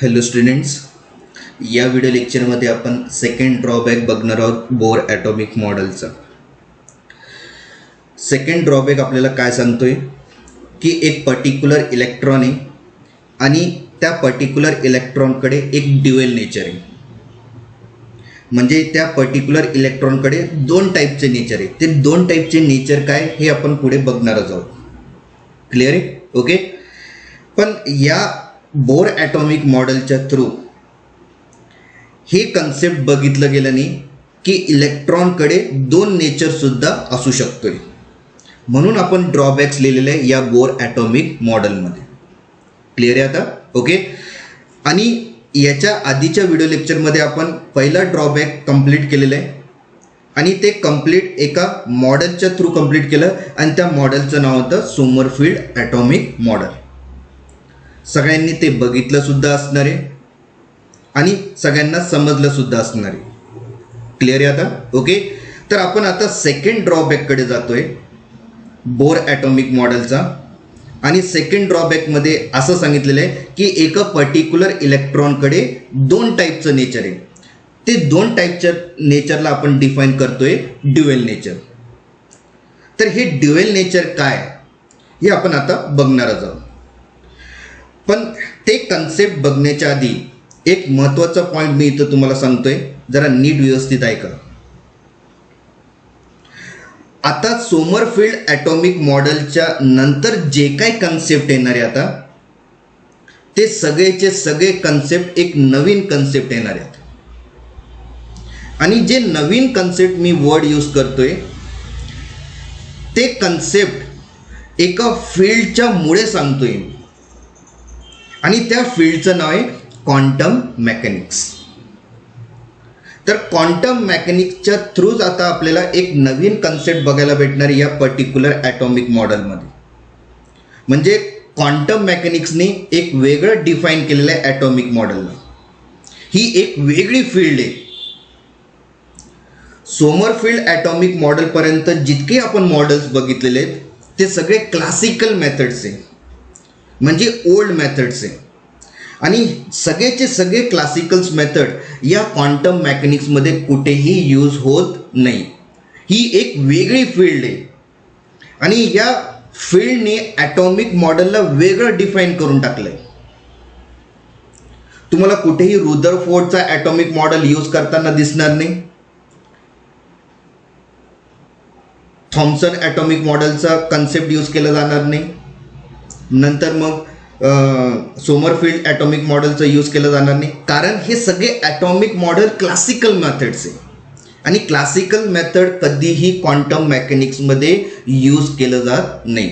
Hello students, या video लेक्चरमध्ये आपण सेकंड ड्रॉबॅक बघणार आहोत बोर ॲटॉमिक मॉडेलचा. सेकंड ड्रॉबॅक आपल्याला काय सांगतोय की एक पर्टिक्युलर इलेक्ट्रॉन आहे आणि त्या पर्टिक्युलर इलेक्ट्रॉनकडे एक ड्युएल नेचर आहे. म्हणजे त्या पर्टिक्युलर इलेक्ट्रॉनकडे दोन टाईपचे नेचर आहे. ते दोन टाईपचे नेचर काय हे आपण पुढे बघणारच आहोत. क्लिअर आहे? ओके. पण या बोर ॲटॉमिक मॉडेलच्या थ्रू हे कन्सेप्ट बघितलं गेलं नाही की इलेक्ट्रॉनकडे दोन नेचरसुद्धा असू शकतोय. म्हणून आपण ड्रॉबॅक्स लिहिलेले आहे या बोर ॲटॉमिक मॉडेलमध्ये. क्लिअर आहे आता? ओके. आणि याच्या आधीच्या व्हिडिओ लेक्चरमध्ये आपण पहिला ड्रॉबॅक कंप्लीट केलेलं आहे आणि ते कंप्लीट एका मॉडेलच्या थ्रू कंप्लीट केलं आणि त्या मॉडेलचं नाव होतं सोमरफिल्ड ॲटॉमिक मॉडेल. सगळ्यांनी ते बघितलं सुद्धा असणार आहे आणि सगळ्यांना समजलं सुद्धा असणार आहे. क्लिअर आहे आता? ओके. तर आपण आता सेकंड ड्रॉबॅककडे जातोय बोर ॲटॉमिक मॉडेलचा. आणि सेकंड ड्रॉबॅकमध्ये असं सांगितलेलं आहे की एका पर्टिक्युलर इलेक्ट्रॉनकडे दोन टाईपचं नेचर आहे. ते दोन टाईपच्या नेचरला आपण डिफाईन करतोय ड्युएल नेचर. तर हे ड्युएल नेचर काय हे आपण आता बघणारच आहोत. पण ते कन्सेप्ट बघण्याच्या आधी एक महत्त्वाचा पॉईंट मी इथं तुम्हाला सांगतोय, जरा नीट व्यवस्थित ऐका. आता सोमरफिल्ड ॲटॉमिक मॉडेलच्या नंतर जे काही कन्सेप्ट येणार आहे आता ते सगळेचे सगळे कन्सेप्ट एक नवीन कन्सेप्ट येणार आहेत. आणि जे नवीन कन्सेप्ट मी वर्ड यूज करतोय ते कन्सेप्ट एका फील्डच्या मुळे सांगतोय आणि त्या फील्डचं नाव आहे क्वांटम मेकॅनिक्स. तर क्वांटम मेकॅनिक्सच्या थ्रूच आता आपल्याला एक नवीन कन्सेप्ट बघायला भेटणार या पर्टिक्युलर ॲटॉमिक मॉडेलमध्ये. म्हणजे क्वांटम मेकॅनिक्सने एक वेगळं डिफाईन केलेलं आहे ॲटॉमिक मॉडेलला. ही एक वेगळी फील्ड आहे. सोमरफिल्ड ॲटॉमिक मॉडेलपर्यंत जितके आपण मॉडेल्स बघितलेले आहेत ते सगळे क्लासिकल मेथड्स आहे, म्हणजे ओल्ड मेथड्स आहे. आणि सगळेचे सगळे क्लासिकल्स मेथड या क्वांटम मेकॅनिक्समध्ये कुठेही यूज होत नाही. ही एक वेगळी फील्ड आहे आणि या फील्डने ॲटॉमिक मॉडेलला वेगळं डिफाईन करून टाकलं आहे. तुम्हाला कुठेही रुदरफोर्डचा ॲटॉमिक मॉडेल यूज करताना दिसणार नाही. थॉम्सन ॲटॉमिक मॉडेलचा कन्सेप्ट यूज केला जाणार नाही. नंतर मग सोमरफिल्ड ॲटॉमिक मॉडेलचं यूज केलं जाणार नाही. कारण हे सगळे ॲटॉमिक मॉडेल क्लासिकल मेथड्स आहे आणि क्लासिकल मेथड कधीही क्वांटम मेकॅनिक्समध्ये यूज केलं जात नाही.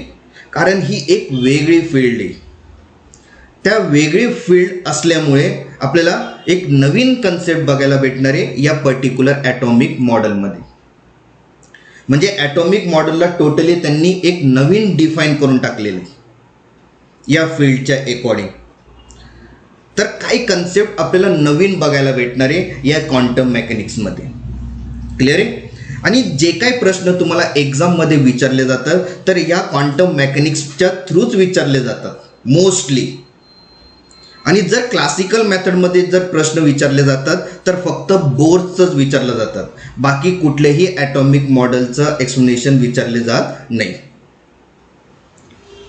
कारण ही एक वेगळी फील्ड आहे. त्या वेगळी फील्ड असल्यामुळे आपल्याला एक नवीन कन्सेप्ट बघायला भेटणार आहे या पर्टिक्युलर ॲटॉमिक मॉडेलमध्ये. म्हणजे ॲटॉमिक मॉडेलला टोटली त्यांनी एक नवीन डिफाईन करून टाकलेलं आहे या फील्डच्या अकॉर्डिंग. तर काही कन्सेप्ट आपल्याला नवीन बघायला भेटणार आहे या क्वांटम मेकॅनिक्समध्ये. क्लिअर आहे? आणि जे काही प्रश्न तुम्हाला एक्झाममध्ये विचारले जातात तर या क्वांटम मेकॅनिक्सच्या थ्रूच विचारले जातात मोस्टली. आणि जर क्लासिकल मेथडमध्ये जर प्रश्न विचारले जातात तर फक्त बोरचंच विचारलं जातात, बाकी कुठलेही ॲटॉमिक मॉडेलचं एक्सप्लेनेशन विचारले जात नाही.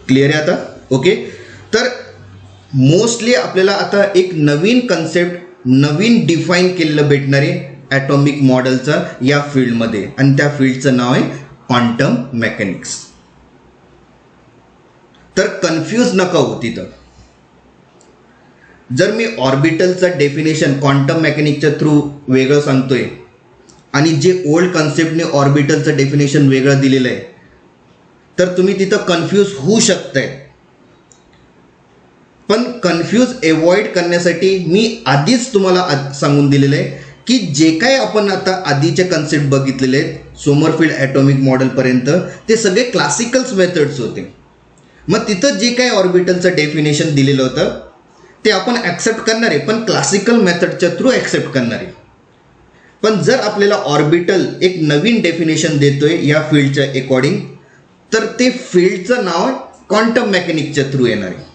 क्लिअर आहे आता? ओके. तर मोस्टली आपल्याला आता एक नवीन कन्सेप्ट नवीन डिफाईन केलेलं भेटणार आहे ॲटॉमिक मॉडेलचं या फील्डमध्ये आणि त्या फील्डचं नाव आहे क्वांटम मेकॅनिक्स. तर कन्फ्यूज नका हो तिथं. जर मी ऑर्बिटलचं डेफिनेशन क्वांटम मेकॅनिक्सच्या थ्रू वेगळं सांगतोय आणि जे ओल्ड कन्सेप्टने ऑर्बिटलचं डेफिनेशन वेगळं दिलेलं आहे तर तुम्ही तिथं कन्फ्यूज होऊ शकताय. पण कन्फ्यूज अवॉइड करण्यासाठी मी आधीच तुम्हाला सांगून दिलेलं आहे की जे काही आपण आता आधीचे कन्सेप्ट बघितलेले आहेत सोमरफिल्ड ॲटॉमिक मॉडेलपर्यंत ते सगळे क्लासिकल्स मेथड्स होते. मग तिथं जे काही ऑर्बिटलचं डेफिनेशन दिलेलं होतं ते आपण ॲक्सेप्ट करणार आहे, पण क्लासिकल मेथडच्या थ्रू ॲक्सेप्ट करणार आहे. पण जर आपल्याला ऑर्बिटल एक नवीन डेफिनेशन देतोय या फील्डच्या अकॉर्डिंग तर ते फील्डचं नाव क्वांटम मेकॅनिक्सच्या थ्रू येणार आहे.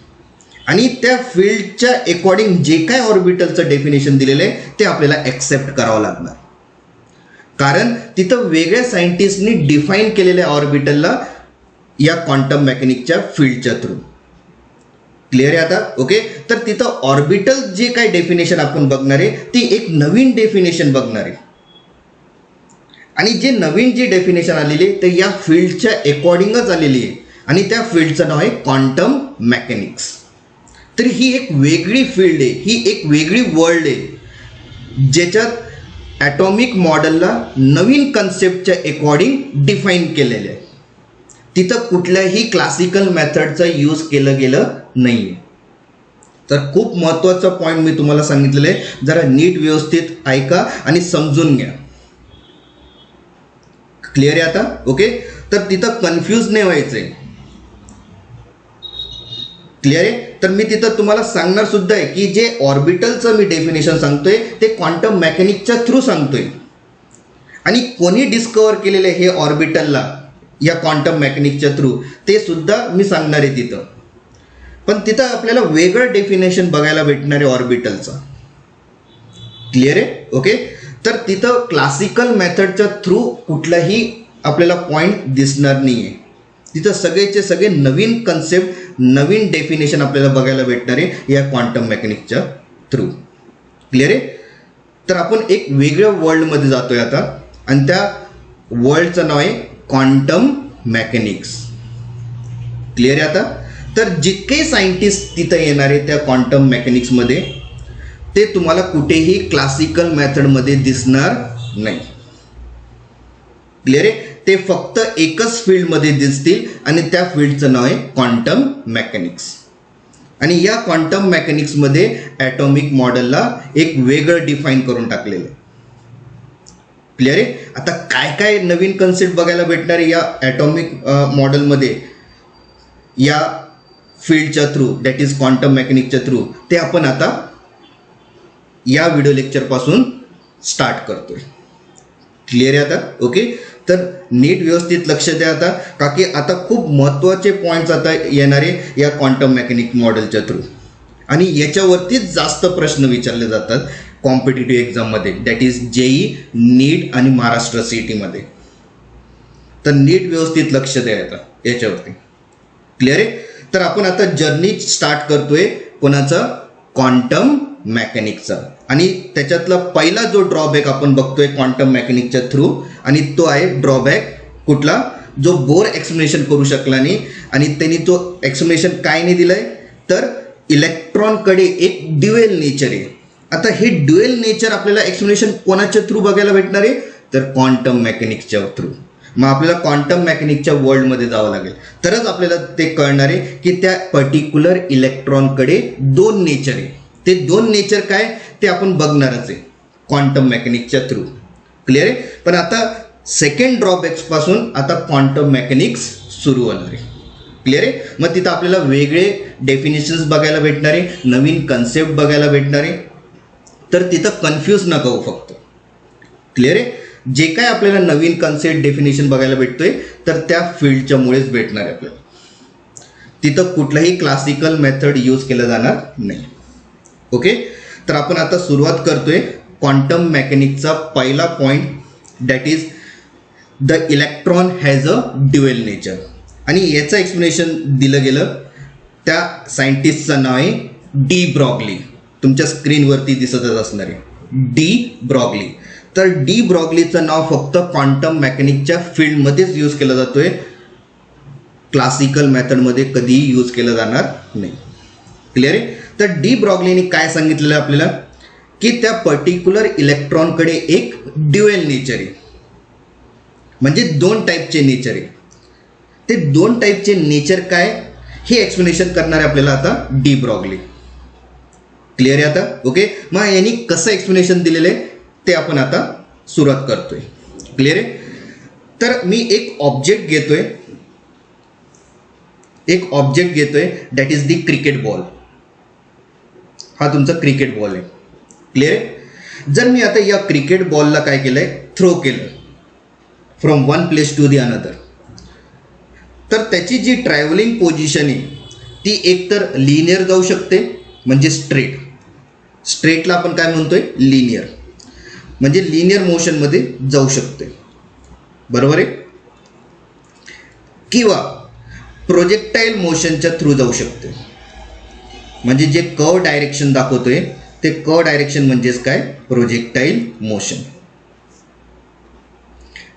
आणि त्या फील्डच्या अकॉर्डिंग जे काय ऑर्बिटलचं डेफिनेशन दिलेलं आहे ते आपल्याला ॲक्सेप्ट करावं लागणार, कारण तिथं वेगळ्या सायंटिस्टनी डिफाईन केलेल्या ऑर्बिटलला या क्वांटम मेकॅनिकच्या फील्डच्या थ्रू. क्लिअर आहे आता? ओके. तर तिथं ऑर्बिटल जे काय डेफिनेशन आपण बघणार आहे ती एक नवीन डेफिनेशन बघणार आहे, आणि जे नवीन जी डेफिनेशन आलेली आहे ते या फील्डच्या अकॉर्डिंगच आलेली आहे, आणि त्या फील्डचं नाव आहे क्वांटम मेकॅनिक्स. तर ही एक वेगळी फील्ड आहे, ही एक वेगळी वर्ल्ड आहे ज्याच्यात ॲटॉमिक मॉडेलला नवीन कन्सेप्टच्या अकॉर्डिंग डिफाईन केलेलं आहे. तिथं कुठल्याही क्लासिकल मेथडचा यूज केलं गेलं नाही आहे. तर खूप महत्त्वाचा पॉईंट मी तुम्हाला सांगितलेलं आहे, जरा नीट व्यवस्थित ऐका आणि समजून घ्या. क्लिअर आहे आता? ओके. तर तिथं कन्फ्यूज नाही व्हायचं आहे. क्लिअर आहे? तर मी तिथं तुम्हाला सांगणार सुद्धा आहे की जे ऑर्बिटलचं मी डेफिनेशन सांगतोय ते क्वांटम मेकॅनिकच्या थ्रू सांगतोय, आणि कोणी डिस्कवर केलेले हे ऑर्बिटलला या क्वांटम मेकॅनिकच्या थ्रू ते सुद्धा मी सांगणार आहे तिथं. पण तिथं आपल्याला वेगळं डेफिनेशन बघायला भेटणार आहे ऑर्बिटलचं. क्लिअर आहे? ओके. तर तिथं क्लासिकल मेथडच्या थ्रू कुठलाही आपल्याला पॉईंट दिसणार नाही आहे. तिथं सगळेचे सगळे नवीन कन्सेप्ट, नवीन डेफिनेशन आपल्याला बघायला भेटणार आहे या क्वांटम मेकॅनिकच्या थ्रू. क्लिअर आहे? तर आपण एक वेगळ्या वर्ल्डमध्ये जातोय आता, आणि त्या वर्ल्डचं नाव आहे क्वांटम मेकॅनिक्स. क्लिअर आहे आता? तर जितके सायंटिस्ट तिथं येणार आहे त्या क्वांटम मेकॅनिक्समध्ये ते तुम्हाला कुठेही क्लासिकल मेथडमध्ये दिसणार नाही. क्लिअर आहे? ते फक्त एकच फील्डमध्ये दिसतील, आणि त्या फील्डचं नाव आहे क्वांटम मेकॅनिक्स. आणि या क्वांटम मेकॅनिक्समध्ये ॲटॉमिक मॉडेलला एक वेगळं डिफाईन करून टाकलेलं आहे. क्लिअर आहे? आता काय काय नवीन कन्सेप्ट बघायला भेटणार आहे या ॲटॉमिक मॉडेलमध्ये या फील्डच्या थ्रू, दॅट इज क्वांटम मेकॅनिकच्या थ्रू, ते आपण आता या व्हिडिओ लेक्चरपासून स्टार्ट करतोय. क्लिअर आहे आता? ओके. तर नीट व्यवस्थित लक्ष द्या आता, का की आता खूप महत्त्वाचे पॉईंट्स आता येणारे या क्वांटम मेकॅनिक मॉडेलच्या थ्रू, आणि याच्यावरतीच जास्त प्रश्न विचारले जातात कॉम्पिटिटिव्ह एक्झाममध्ये, दॅट इज JEE, नीट आणि महाराष्ट्र CET मध्ये. तर नीट व्यवस्थित लक्ष द्या आता याच्यावरती. क्लिअर आहे? तर आपण आता जर्नी स्टार्ट करतोय कोणाचा? क्वांटम मेकॅनिकचा. आणि त्याच्यातला पहिला जो ड्रॉबॅक आपण बघतोय क्वांटम मेकॅनिकच्या थ्रू, आणि तो आहे ड्रॉबॅक कुठला? जो बोर एक्सप्लेनेशन करू शकला नाही, आणि त्यांनी तो एक्सप्लेनेशन काय नाही दिलाय, तर इलेक्ट्रॉनकडे एक ड्युएल नेचर आहे. आता हे ड्युएल नेचर आपल्याला एक्सप्लेनेशन कोणाच्या थ्रू बघायला भेटणार आहे? तर क्वांटम मेकॅनिक्सच्या थ्रू. मग आपल्याला क्वांटम मेकॅनिकच्या वर्ल्डमध्ये जावं लागेल, तरच आपल्याला ते कळणार आहे की त्या पर्टिक्युलर इलेक्ट्रॉनकडे दोन नेचर आहे. ते दोन नेचर काय ते आपण बघणारच आहे क्वांटम मेकॅनिकच्या थ्रू. क्लिअर आहे? पण आता सेकंड ड्रॉबॅक्सपासून आता क्वांटम मेकॅनिक्स सुरू होणार आहे. क्लिअर आहे? मग तिथं आपल्याला वेगळे डेफिनेशन्स बघायला भेटणार आहे, नवीन कन्सेप्ट बघायला भेटणार आहे. तर तिथं कन्फ्यूज नका होऊ फक्त. क्लिअर आहे? जे काय आपल्याला नवीन कन्सेप्ट डेफिनेशन बघायला भेटतोय तर त्या फील्डच्या मुळेच भेटणार आहे आपल्याला. तिथं कुठलाही क्लासिकल मेथड यूज केलं जाणार नाही. ओके. तर आपण आता सुरुवात करतोय क्वांटम मेकॅनिकचा पहिला point, that is the electron has a dual nature. आणि याचं एक्सप्लेनेशन दिलं गेलं त्या सायंटिस्टचं नाव आहे डी ब्रॉगली. तुमच्या स्क्रीनवरती दिसतच असणार आहे डी ब्रॉगली. तर डी ब्रॉगलीचं नाव फक्त क्वांटम मेकॅनिकच्या फील्डमध्येच यूज केलं जातोय, क्लासिकल मेथडमध्ये कधीही यूज केलं जाणार नाही. क्लिअर आहे? तर डी ब्रॉगलीने काय सांगितलेलं आपल्याला की त्या पर्टिक्युलर इलेक्ट्रॉनकडे एक ड्युएल नेचर आहे, म्हणजे दोन टाईपचे नेचर आहे. ते दोन टाईपचे नेचर काय हे एक्सप्लेनेशन करणार आहे आपल्याला आता डी ब्रॉगली. क्लिअर आहे आता? ओके. मग यांनी कसं एक्सप्लेनेशन दिलेलं आहे ते आपण आता सुरुवात करतोय. क्लिअर आहे? तर मी एक ऑब्जेक्ट घेतोय that is the cricket ball. हा तुमचा क्रिकेट बॉल आहे. क्लिअर आहे? जर मी आता या क्रिकेट बॉलला काय केलंय, थ्रो केलं from one place to the another, तर त्याची जी ट्रॅव्हलिंग पोझिशन आहे ती एकतर लिनियर जाऊ शकते म्हणजे स्ट्रेटला आपण काय म्हणतोय लिनियर, म्हणजे लिनियर मोशनमध्ये जाऊ शकते, बरोबर आहे, किंवा प्रोजेक्टाईल मोशनच्या थ्रू जाऊ शकते. म्हणजे जे कर्व डायरेक्शन दाखवतोय ते कर्व डायरेक्शन म्हणजेच काय प्रोजेक्टाईल मोशन.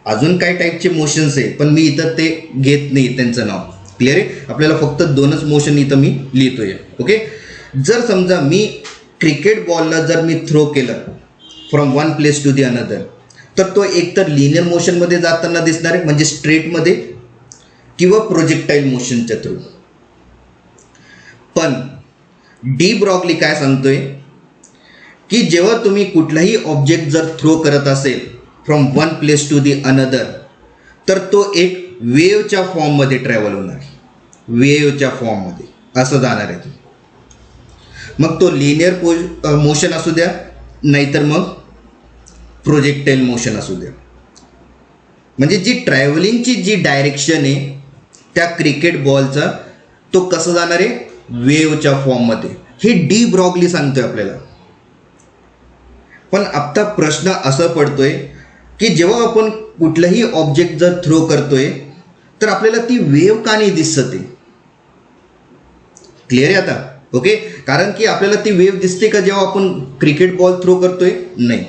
अजून काय टाईपचे मोशन्स आहे पण मी इथं ते घेत नाही त्यांचं नाव. क्लिअर आहे, आपल्याला फक्त दोनच मोशन इथं मी लिहितोय. ओके, जर समजा मी क्रिकेट बॉलला जर मी थ्रो केलं from one place to the another, तर तो एकतर लिनियर मोशनमध्ये जाताना दिसणार आहे म्हणजे स्ट्रेटमध्ये, किंवा प्रोजेक्टाईल मोशनच्या थ्रू. पण डी ब्रॉग्ली काय सांगतोय की जेव्हा तुम्ही कुठलाही ऑब्जेक्ट जर थ्रो करत असेल from one place to the another, तर तो एक वेव्हच्या फॉर्ममध्ये ट्रॅव्हल होणार, वेव्हच्या फॉर्ममध्ये असं जाणार आहे. मग तो लिनियर मोशन असू द्या नाहीतर मग प्रोजेक्टाईल मोशन असू द्या. म्हणजे जी ट्रॅव्हलिंगची जी डायरेक्शन आहे त्या क्रिकेट बॉलचा तो कसं जाणार आहे वेव्हच्या फॉर्ममध्ये, हे डी ब्रॉग्ली सांगतोय आपल्याला. पण आता प्रश्न असा पडतोय की जेव्हा आपण कुठलाही ऑब्जेक्ट जर थ्रो करतोय तर आपल्याला ती वेव्ह का नाही दिसते. क्लिअर आहे आता. ओके, कारण की आपल्याला ती वेव्ह दिसते का जेव्हा आपण क्रिकेट बॉल थ्रो करतोय, नाही.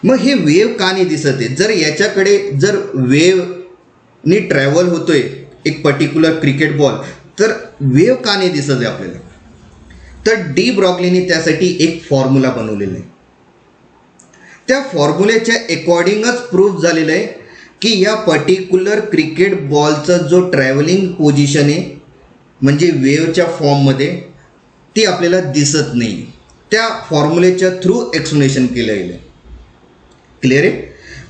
मग हे वेव्ह का नाही दिसत आहे. जर याच्याकडे जर वेव्हनी ट्रॅव्हल होतोय एक पर्टिक्युलर क्रिकेट बॉल, तर वेव्ह का नाही दिसत आहे आपल्याला. तर डी ब्रॉग्लीने त्यासाठी एक फॉर्म्युला बनवलेला आहे. त्या फॉर्म्युलेच्या अकॉर्डिंगच प्रूफ झालेलं आहे की या पर्टिक्युलर क्रिकेट बॉलचा जो ट्रॅव्हलिंग पोझिशन आहे म्हणजे वेव्हच्या फॉर्ममध्ये, ती आपल्याला दिसत नाही. त्या फॉर्म्युलेच्या थ्रू एक्सप्लेनेशन केलं गेलं. क्लिअर आहे.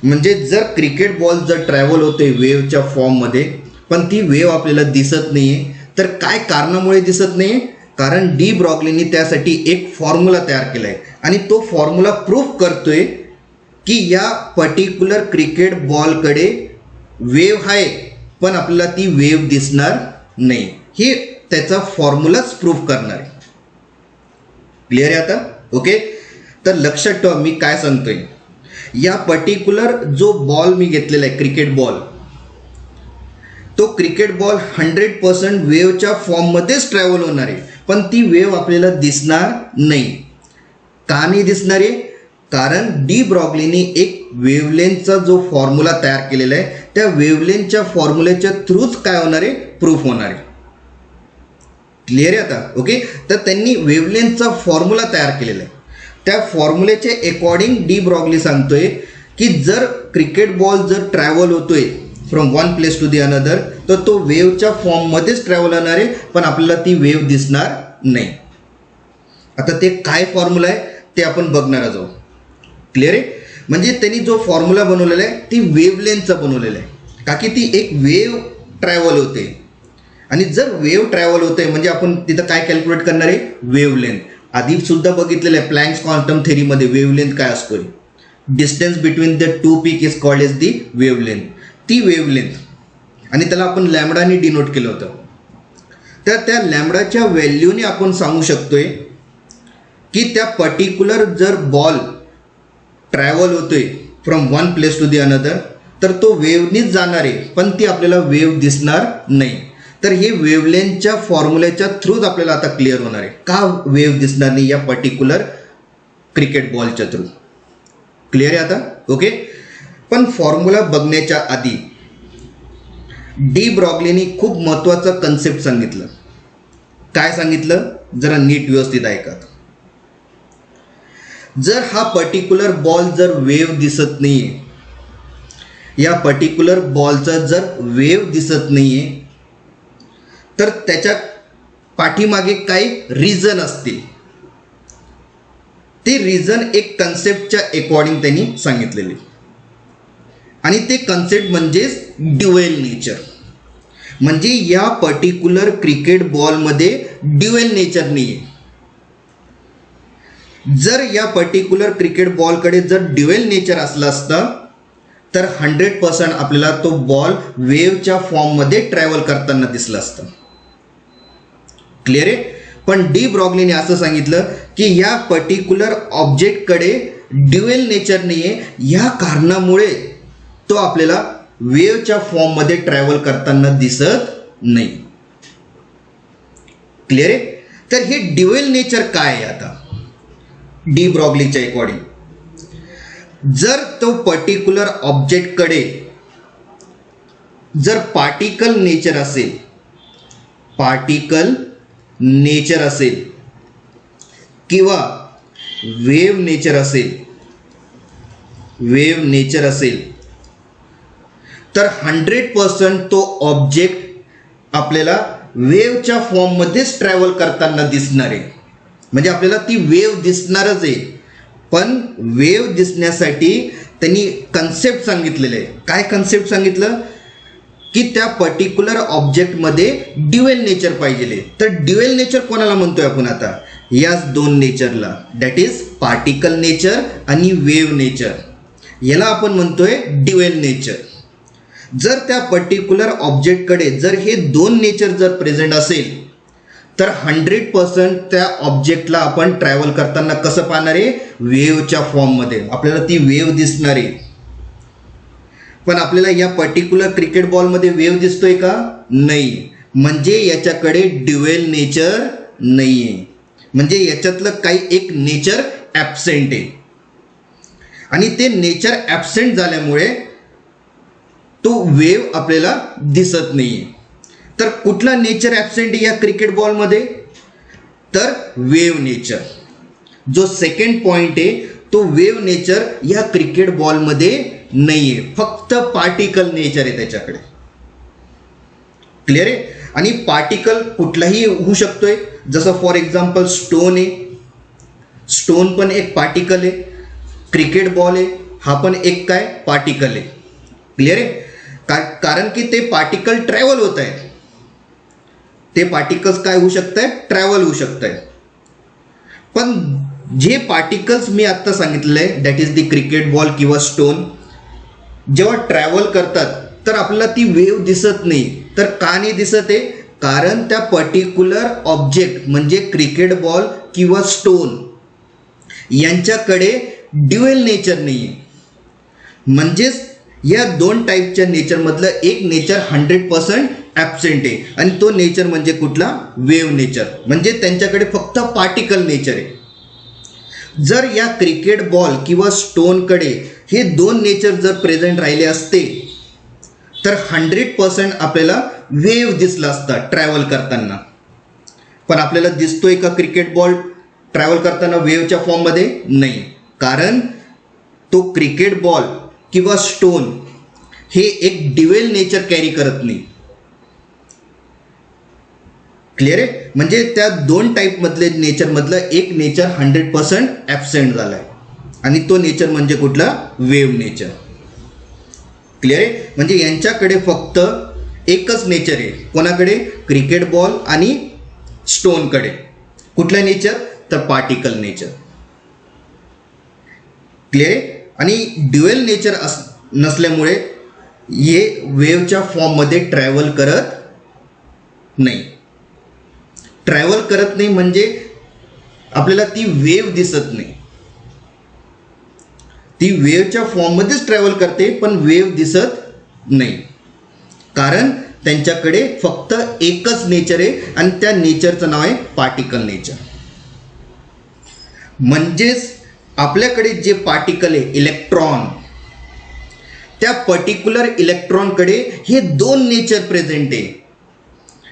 म्हणजे जर क्रिकेट बॉल जर ट्रॅव्हल होते वेव्हच्या फॉर्ममध्ये पण ती वेव्ह आपल्याला दिसत नाही आहे, तर काय कारणामुळे दिसत नाही आहे, कारण डी ब्रॉग्लीनी त्यासाठी एक फॉर्म्युला तयार केला आहे आणि तो फॉर्म्युला प्रूफ करतोय की या पर्टिक्युलर क्रिकेट बॉलकडे वेव्ह आहे पण आपल्याला ती वेव्ह दिसणार नाही. हे त्याचा फॉर्म्युलाच प्रूफ करणार आहे. क्लिअर आहे आता. ओके, तर लक्षात ठेवा मी काय सांगतोय. या पर्टिक्युलर जो बॉल मी घेतलेला आहे क्रिकेट बॉल, तो क्रिकेट बॉल 100% वेव्हच्या फॉर्ममध्येच ट्रॅव्हल होणार आहे पण ती वेव्ह आपल्याला दिसणार नाही. का नाही दिसणार आहे, कारण डी ब्रॉग्लीनी एक वेव्हलेंथचा जो फॉर्म्युला तयार केलेला आहे त्या वेव्हलेंथच्या फॉर्म्युलेच्या थ्रूच काय होणार आहे प्रूफ होणार आहे. क्लिअर आहे आता. ओके, तर त्यांनी वेव्हलेंथचा फॉर्म्युला तयार केलेला आहे. त्या फॉर्म्युलेचे अकॉर्डिंग डी ब्रॉग्ली सांगतोय की जर क्रिकेट बॉल जर ट्रॅव्हल होतोय from one place to the another, तर तो वेव्हच्या फॉर्ममध्येच ट्रॅव्हल होणार आहे पण आपल्याला ती वेव्ह दिसणार नाही. आता ते काय फॉर्म्युला आहे ते आपण बघणार आहोत. क्लिअर आहे. म्हणजे त्यांनी जो फॉर्म्युला बनवलेला आहे ती वेव्हलेंथचा बनवलेला आहे का की ती एक वेव्ह ट्रॅव्हल होते आणि जर वेव्ह ट्रॅव्हल होते म्हणजे आपण तिथं काय कॅल्क्युलेट करणार आहे वेव्हलेंथ. आधी सुद्धा बघितलेलं आहे प्लँक्स क्वांटम थेरीमध्ये वेव्हलेंथ काय असतोय, distance between the two peak is called as the wavelength. ती वेव्हलेंथ आणि त्याला आपण लॅम्बडाने डिनोट केलं होतं. तर त्या लॅम्बडाच्या व्हॅल्यूने आपण सांगू शकतोय की त्या पर्टिक्युलर जर बॉल ट्रॅव्हल होतोय from one place to the another तर तो वेव्हनीच जाणार आहे पण ती आपल्याला वेव्ह दिसणार नाही. तर हे वेव्हलेंथच्या फॉर्म्युल्याच्या थ्रूच आपल्याला आता क्लिअर होणार आहे का वेव्ह दिसणार नाही या पर्टिक्युलर क्रिकेट बॉलच्या थ्रू. क्लिअर आहे आता. ओके, पण फॉर्म्युला बघण्याच्या आधी डी ब्रॉग्लीनी खूप महत्त्वाचं कन्सेप्ट सांगितलं. काय सांगितलं जरा नीट व्यवस्थित ऐका. जर हा पर्टिक्युलर बॉल जर वेव्ह दिसत नाहीये, या पर्टिक्युलर बॉलचा जर वेव्ह दिसत नाहीये तर त्याच्या पाठीमागे काही रिझन असतील. ते रिझन एक कन्सेप्टच्या अकॉर्डिंग त्यांनी सांगितलेले आणि ते कन्सेप्ट म्हणजेच ड्युएल नेचर. म्हणजे या पर्टिक्युलर क्रिकेट बॉलमध्ये ड्युएल नेचर नाही आहे. जर या पर्टिक्युलर क्रिकेट बॉलकडे जर ड्युएल नेचर असलं असतं तर 100% आपल्याला तो बॉल वेव्हच्या फॉर्ममध्ये ट्रॅव्हल करताना दिसला असतं. क्लिअर आहे. पण डी ब्रॉग्लीने असं सांगितलं की या पर्टिक्युलर ऑब्जेक्टकडे ड्युएल नेचर नाही आहे, ह्या कारणामुळे तो आपल्याला वेव्हच्या फॉर्ममध्ये ट्रॅव्हल करताना दिसत नाही. क्लिअर आहे. तर हे ड्युएल नेचर काय आहे आता डी ब्रॉग्लीच्या अकॉर्डिंग, जर तो पर्टिक्युलर ऑब्जेक्टकडे जर पार्टिकल नेचर असेल किंवा वेव्ह नेचर असेल तर 100% तो ऑब्जेक्ट आपल्याला वेव्हच्या फॉर्ममध्येच ट्रॅव्हल करताना दिसणार आहे. म्हणजे आपल्याला ती वेव्ह दिसणारच आहे. पण वेव्ह दिसण्यासाठी त्यांनी कन्सेप्ट सांगितलेलं आहे. काय कन्सेप्ट सांगितलं की त्या पर्टिक्युलर ऑब्जेक्टमध्ये ड्युएल नेचर पाहिजे. तर ड्युएल नेचर कोणाला म्हणतोय आपण आता, याच दोन नेचरला, दॅट इज पार्टिकल नेचर आणि वेव्ह नेचर, याला आपण म्हणतोय ड्युएल नेचर. जर त्या पर्टिक्युलर ऑब्जेक्टकडे जर हे दोन नेचर जर प्रेझेंट असेल तर 100% त्या ऑब्जेक्टला आपण ट्रॅव्हल करताना कसं पाहणार आहे, वेव्हच्या फॉर्ममध्ये आपल्याला ती वेव्ह दिसणार आहे. पण आपल्याला या पर्टिक्युलर क्रिकेट बॉलमध्ये वेव्ह दिसतोय का, नाही. म्हणजे याच्याकडे ड्युएल नेचर नाही आहे, म्हणजे याच्यातलं काही एक नेचर ॲब्सेंट आहे. आणि ते नेचर ॲब्सेंट झाल्यामुळे तो वेव्ह आपल्याला दिसत नाही आहे. तर कुठला नेचर ॲब्सेंट या क्रिकेट बॉलमध्ये, तर वेव्ह नेचर. जो सेकंड पॉइंट आहे तो वेव्ह नेचर या क्रिकेट बॉलमध्ये नाही आहे, फक्त पार्टिकल नेचर आहे त्याच्याकडे. क्लिअर आहे. आणि पार्टिकल कुठलाही होऊ शकतोय, जसं फॉर एक्झाम्पल स्टोन आहे, स्टोन पण एक पार्टिकल आहे. क्रिकेट बॉल आहे, हा पण एक काय पार्टिकल आहे. क्लिअर आहे. कारण की ते पार्टिकल ट्रॅव्हल होत आहेत, ते पार्टिकल्स काय होऊ शकत आहेत, ट्रॅव्हल होऊ शकत आहेत. पण जे पार्टिकल्स मी आत्ता सांगितलेलं आहे, that is the cricket ball किंवा स्टोन, जेव्हा ट्रॅव्हल करतात तर आपल्याला ती वेव्ह दिसत नाही. तर का नाही दिसत आहे, कारण त्या पर्टिक्युलर ऑब्जेक्ट म्हणजे क्रिकेट बॉल किंवा स्टोन यांच्याकडे ड्युएल नेचर नाही आहे. म्हणजेच या दोन टाईपच्या नेचरमधलं एक नेचर 100% ॲब्सेंट आहे, आणि तो नेचर म्हणजे कुठला, वेव्ह नेचर. म्हणजे त्यांच्याकडे फक्त पार्टिकल नेचर आहे. जर या क्रिकेट बॉल किंवा स्टोनकडे हे दोन नेचर जर प्रेझेंट राहिले असते तर 100% आपल्याला वेव्ह दिसला असता ट्रॅव्हल करताना. पण आपल्याला दिसतोय का क्रिकेट बॉल ट्रॅव्हल करताना वेव्हच्या फॉर्ममध्ये, नाही. कारण तो क्रिकेट बॉल किंवा स्टोन हे एक ड्युएल नेचर कॅरी करत नाही. क्लिअर आहे. म्हणजे त्या दोन टाईपमधले नेचरमधलं एक नेचर 100% ॲब्सेंट झाला आहे, आणि तो नेचर म्हणजे कुठला, वेव्ह नेचर. क्लिअर आहे. म्हणजे यांच्याकडे फक्त एकच नेचर आहे, कोणाकडे, क्रिकेट बॉल आणि स्टोनकडे. कुठला नेचर, तर पार्टिकल नेचर. क्लिअर आहे. आणि ड्युएल नेचर नसल्यामुळे हे वेव्हच्या फॉर्ममध्ये ट्रॅव्हल करत नाही. ट्रॅव्हल करत नाही म्हणजे आपल्याला ती वेव्ह दिसत नाही. ती वेव्हच्या फॉर्ममध्येच ट्रॅव्हल करते पण वेव्ह दिसत नाही, कारण त्यांच्याकडे फक्त एकच नेचर आहे, आणि त्या नेचरचं नाव आहे पार्टिकल नेचर. म्हणजेच आपल्याकडे जे पार्टिकल आहे इलेक्ट्रॉन, त्या पर्टिक्युलर इलेक्ट्रॉनकडे हे दोन नेचर प्रेझेंट आहे.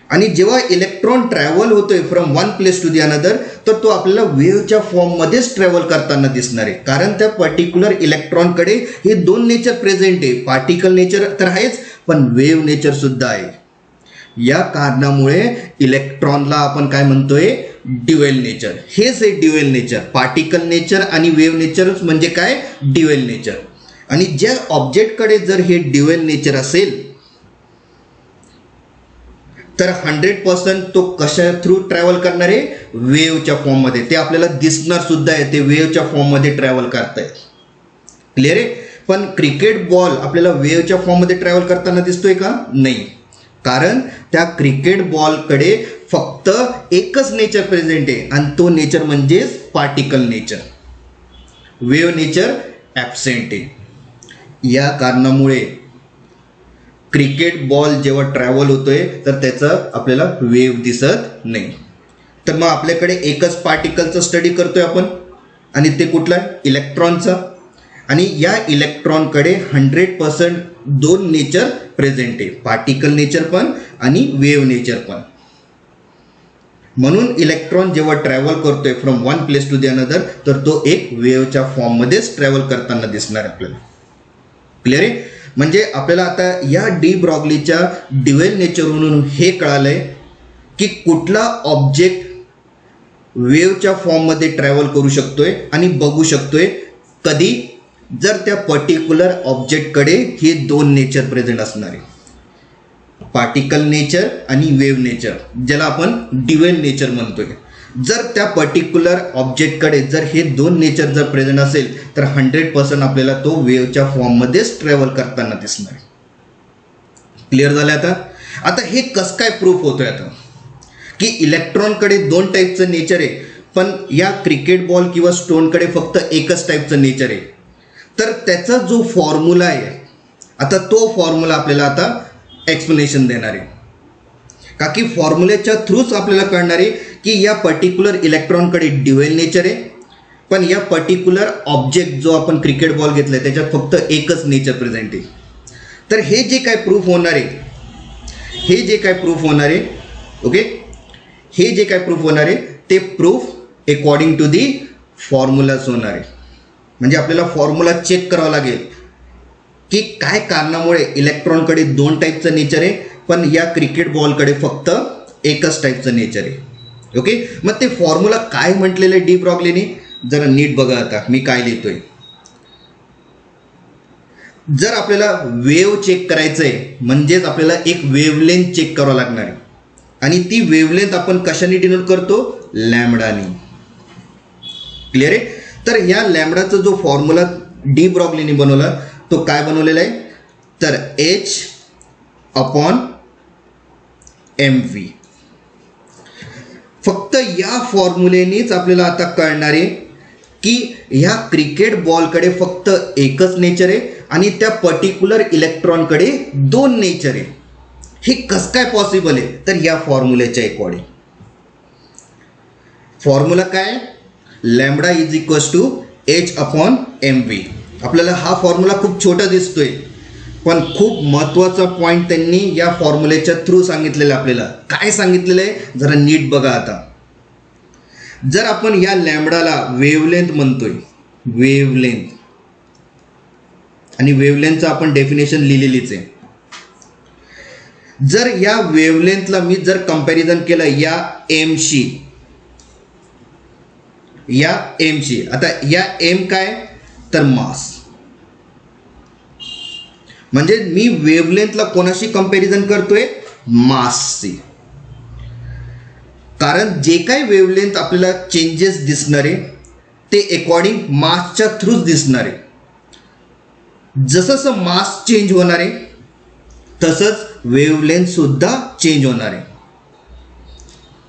आणि जेव्हा इलेक्ट्रॉन ट्रॅव्हल होतोय from one place to the another, तर तो आपल्याला वेव्हच्या फॉर्ममध्येच ट्रॅव्हल करताना दिसणार आहे, कारण त्या पर्टिक्युलर इलेक्ट्रॉनकडे हे दोन नेचर प्रेझेंट आहे. पार्टिकल नेचर तर आहेच, पण वेव्ह नेचर सुद्धा आहे. या कारणामुळे इलेक्ट्रॉनला आपण काय म्हणतोय, ड्युएल नेचर. हेच आहे ड्युएल नेचर. पार्टिकल नेचर आणि वेव्ह नेचरच म्हणजे काय, ड्युएल नेचर. आणि ज्या ऑब्जेक्टकडे जर हे ड्युएल नेचर असेल तर 100% तो कशा थ्रू ट्रॅव्हल करणार आहे, वेव्हच्या फॉर्ममध्ये. ते आपल्याला दिसणार सुद्धा आहे, ते वेव्हच्या फॉर्ममध्ये ट्रॅव्हल करतायत. क्लिअर आहे. पण क्रिकेट बॉल आपल्याला वेव्हच्या फॉर्ममध्ये ट्रॅव्हल करताना दिसतोय का, नाही. कारण त्या क्रिकेट बॉलकडे फक्त एकच नेचर प्रेझेंट आहे आणि तो नेचर म्हणजेच particle nature. Wave nature absent आहे. या कारणामुळे क्रिकेट बॉल जेव्हा ट्रॅव्हल होतोय तर त्याचं आपल्याला वेव्ह दिसत नाही. तर मग आपल्याकडे एकच पार्टिकलचं स्टडी करतोय आपण आणि ते कुठला आहे? इलेक्ट्रॉनचा. आणि या इलेक्ट्रॉनकडे 100% दोन नेचर प्रेझेंट आहे, पार्टिकल नेचर पण आणि वेव्ह नेचर पण. म्हणून इलेक्ट्रॉन जेव्हा ट्रॅव्हल करतोय from one place to the another तर तो एक वेव्हच्या फॉर्ममध्येच ट्रॅव्हल करताना दिसणार आपल्याला. क्लिअर आहे? म्हणजे आपल्याला आता या डी ब्रॉग्लीच्या ड्युएल नेचरवरून हे कळालंय की कुठला ऑब्जेक्ट वेव्हच्या फॉर्ममध्ये ट्रॅव्हल करू शकतोय आणि बघू शकतोय कधी, जर त्या पर्टिक्युलर ऑब्जेक्टकडे हे दोन नेचर प्रेझेंट असणार आहे, पार्टिकल नेचर आणि वेव्ह नेचर, ज्याला आपण ड्युएल नेचर म्हणतोय. जर त्या पर्टिक्युलर ऑब्जेक्टकडे जर हे दोन नेचर जर प्रेझेंट असेल तर 100% आपल्याला तो वेव्हच्या फॉर्ममध्येच ट्रॅव्हल करताना दिसणार आहे. क्लिअर झालं आता? आता हे कसं काय प्रूफ होतोय आता की इलेक्ट्रॉनकडे दोन टाईपचं नेचर आहे पण या क्रिकेट बॉल किंवा स्टोनकडे फक्त एकच टाईपचं नेचर आहे. तर त्याचा जो फॉर्म्युला आहे आता तो फॉर्म्युला आपल्याला आता एक्सप्लेनेशन देणार आहे. का की फॉर्म्युल्याच्या थ्रूच आपल्याला कळणार आहे की या पर्टिक्युलर इलेक्ट्रॉनकडे ड्युएल नेचर आहे पण या पर्टिक्युलर ऑब्जेक्ट जो आपण क्रिकेट बॉल घेतला आहे त्याच्यात फक्त एकच नेचर प्रेझेंट आहे. तर हे जे काय प्रूफ होणार आहे, ओके, हे जे काय प्रूफ होणार आहे ते प्रूफ अकॉर्डिंग टू दी फॉर्म्युलाच होणार आहे. म्हणजे आपल्याला फॉर्म्युला चेक करावा लागेल की काय कारणामुळे इलेक्ट्रॉनकडे दोन टाईपचं नेचर आहे पण या क्रिकेट बॉलकडे फक्त एकच टाईपचं नेचर आहे. ओके, मग ते फॉर्म्युला काय म्हटलेलं आहे डी ब्रॉग्लीने जरा नीट बघा. आता मी काय लिहितोय, जर आपल्याला वेव्ह चेक करायचं आहे म्हणजेच आपल्याला एक वेव्हलेंथ चेक करावं लागणार आहे आणि ती वेव्हलेंथ आपण कशाने डिनोट करतो? लॅम्बडाने. क्लिअर आहे? तर या लॅम्बडाचा जो फॉर्म्युला डी ब्रॉग्लीने बनवला तो काय बनवलेला आहे तर H/mv. फक्त या फॉर्म्युलेनेच आपल्याला आता कळणार आहे की ह्या क्रिकेट बॉलकडे फक्त एकच नेचर आहे आणि त्या पर्टिक्युलर इलेक्ट्रॉनकडे दोन नेचर आहे. हे कसं काय पॉसिबल आहे? तर या फॉर्म्युल्याच्या अकॉर्डिंग. फॉर्म्युला काय? Lambda is equals to H/mv. आपल्याला हा फॉर्म्युला खूप छोटा दिसतोय पण खूप महत्त्वाचा पॉईंट त्यांनी या फॉर्म्युल्याच्या थ्रू सांगितलेलं. आपल्याला काय सांगितलेलं आहे जरा नीट बघा. आता जर आपण या लॅम्बडाला वेव्हलेंथ म्हणतोय, वेव्हलेंथ, आणि वेव्हलेंथचं आपण डेफिनेशन लिहिलेलीच आहे. जर या वेव्हलेंथला मी जर कंपॅरिझन केलं या एमशी, आता या एम काय तर मास, म्हणजे मी वेव्हलेंथला कोणाशी कंपॅरिझन करतोय? मासशी. कारण जे काही वेव्हलेंथ आपल्याला चेंजेस दिसणार आहे ते अकॉर्डिंग मासच्या थ्रूच दिसणार आहे. जसं मास चेंज होणार आहे तसंच वेव्हलेंथ सुद्धा चेंज होणार आहे.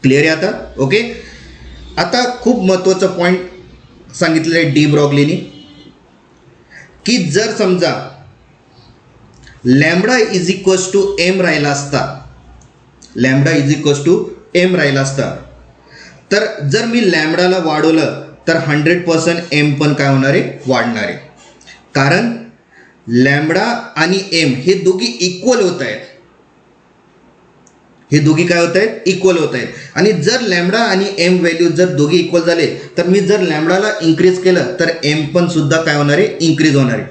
क्लिअर आहे आता? ओके, आता खूप महत्त्वाचा पॉईंट सांगितलेलं आहे डी ब्रॉग्लीने की जर समजा lambda is equals to M राहिला असता, तर जर मी लॅम्बडाला वाढवलं तर 100% एम पण काय होणार आहे? वाढणार आहे. कारण लॅम्बडा आणि एम हे दोघी इक्वल होत आहेत. इक्वल होत आहेत. आणि जर लॅम्बडा आणि एम व्हॅल्यू जर दोघी इक्वल झाले तर मी जर लॅम्बडाला इन्क्रीज केलं तर एम पण सुद्धा काय होणार आहे? इन्क्रीज होणार आहे.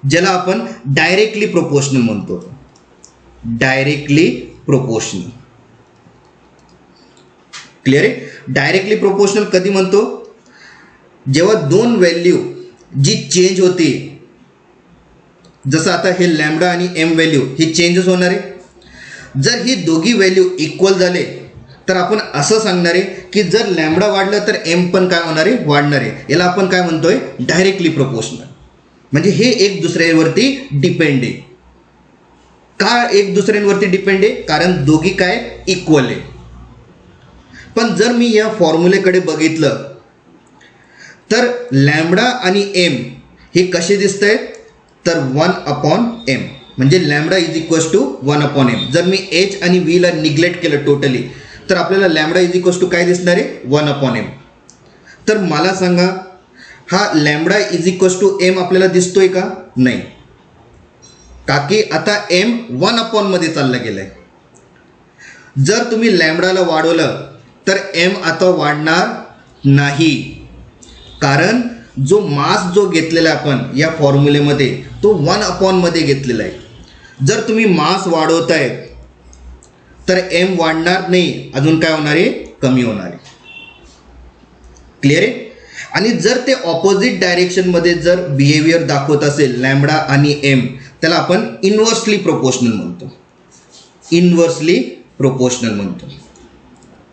ज्याला आपण डायरेक्टली प्रोपोर्शनल म्हणतो. Directly proportional. क्लिअर आहे? डायरेक्टली प्रोपोर्शनल कधी म्हणतो? जेव्हा दोन व्हॅल्यू जी चेंज होते, जसं आता हे लॅम्बडा आणि एम व्हॅल्यू ही चेंजच होणार आहे. जर ही दोघी व्हॅल्यू इक्वल झाले तर आपण असं सांगणार आहे की जर लॅम्बडा वाढलं तर एम पण काय होणार आहे? वाढणार आहे. याला आपण काय म्हणतोय? Directly proportional. म्हणजे हे एक दुसऱ्यावरती डिपेंड आहे. का एक दुसऱ्यांवरती डिपेंड आहे? कारण दोघी काय? इक्वल आहे. पण जर मी या फॉर्म्युलेकडे बघितलं तर लॅम्बडा आणि एम हे कसे दिसत आहेत, तर 1/m, म्हणजे lambda is equals to 1/m. जर मी एच आणि व्हीला निग्लेक्ट केलं टोटली तर आपल्याला लॅम्बडा इज इक्वल्स टू काय दिसणार आहे, 1/m. तर मला सांगा हा lambda is equals to M आपल्याला दिसतोय का, नाही, का की आता एम 1/m मध्ये चाललं गेलंय. जर तुम्ही लॅम्बडाला वाढवलं तर एम आता वाढणार नाही, कारण जो मास जो घेतलेला आपण या फॉर्म्युलेमध्ये तो 1/m मध्ये घेतलेला आहे. जर तुम्ही मास वाढवताय तर एम वाढणार नाही, अजून काय होणार आहे, कमी होणार आहे. क्लिअर आहे. आणि जर ते ऑपोजिट डायरेक्शनमध्ये जर बिहेवियर दाखवत असेल लॅम्बडा आणि एम, त्याला आपण इन्व्हर्सली प्रोपोर्शनल म्हणतो, इन्व्हर्सली प्रोपोर्शनल म्हणतो.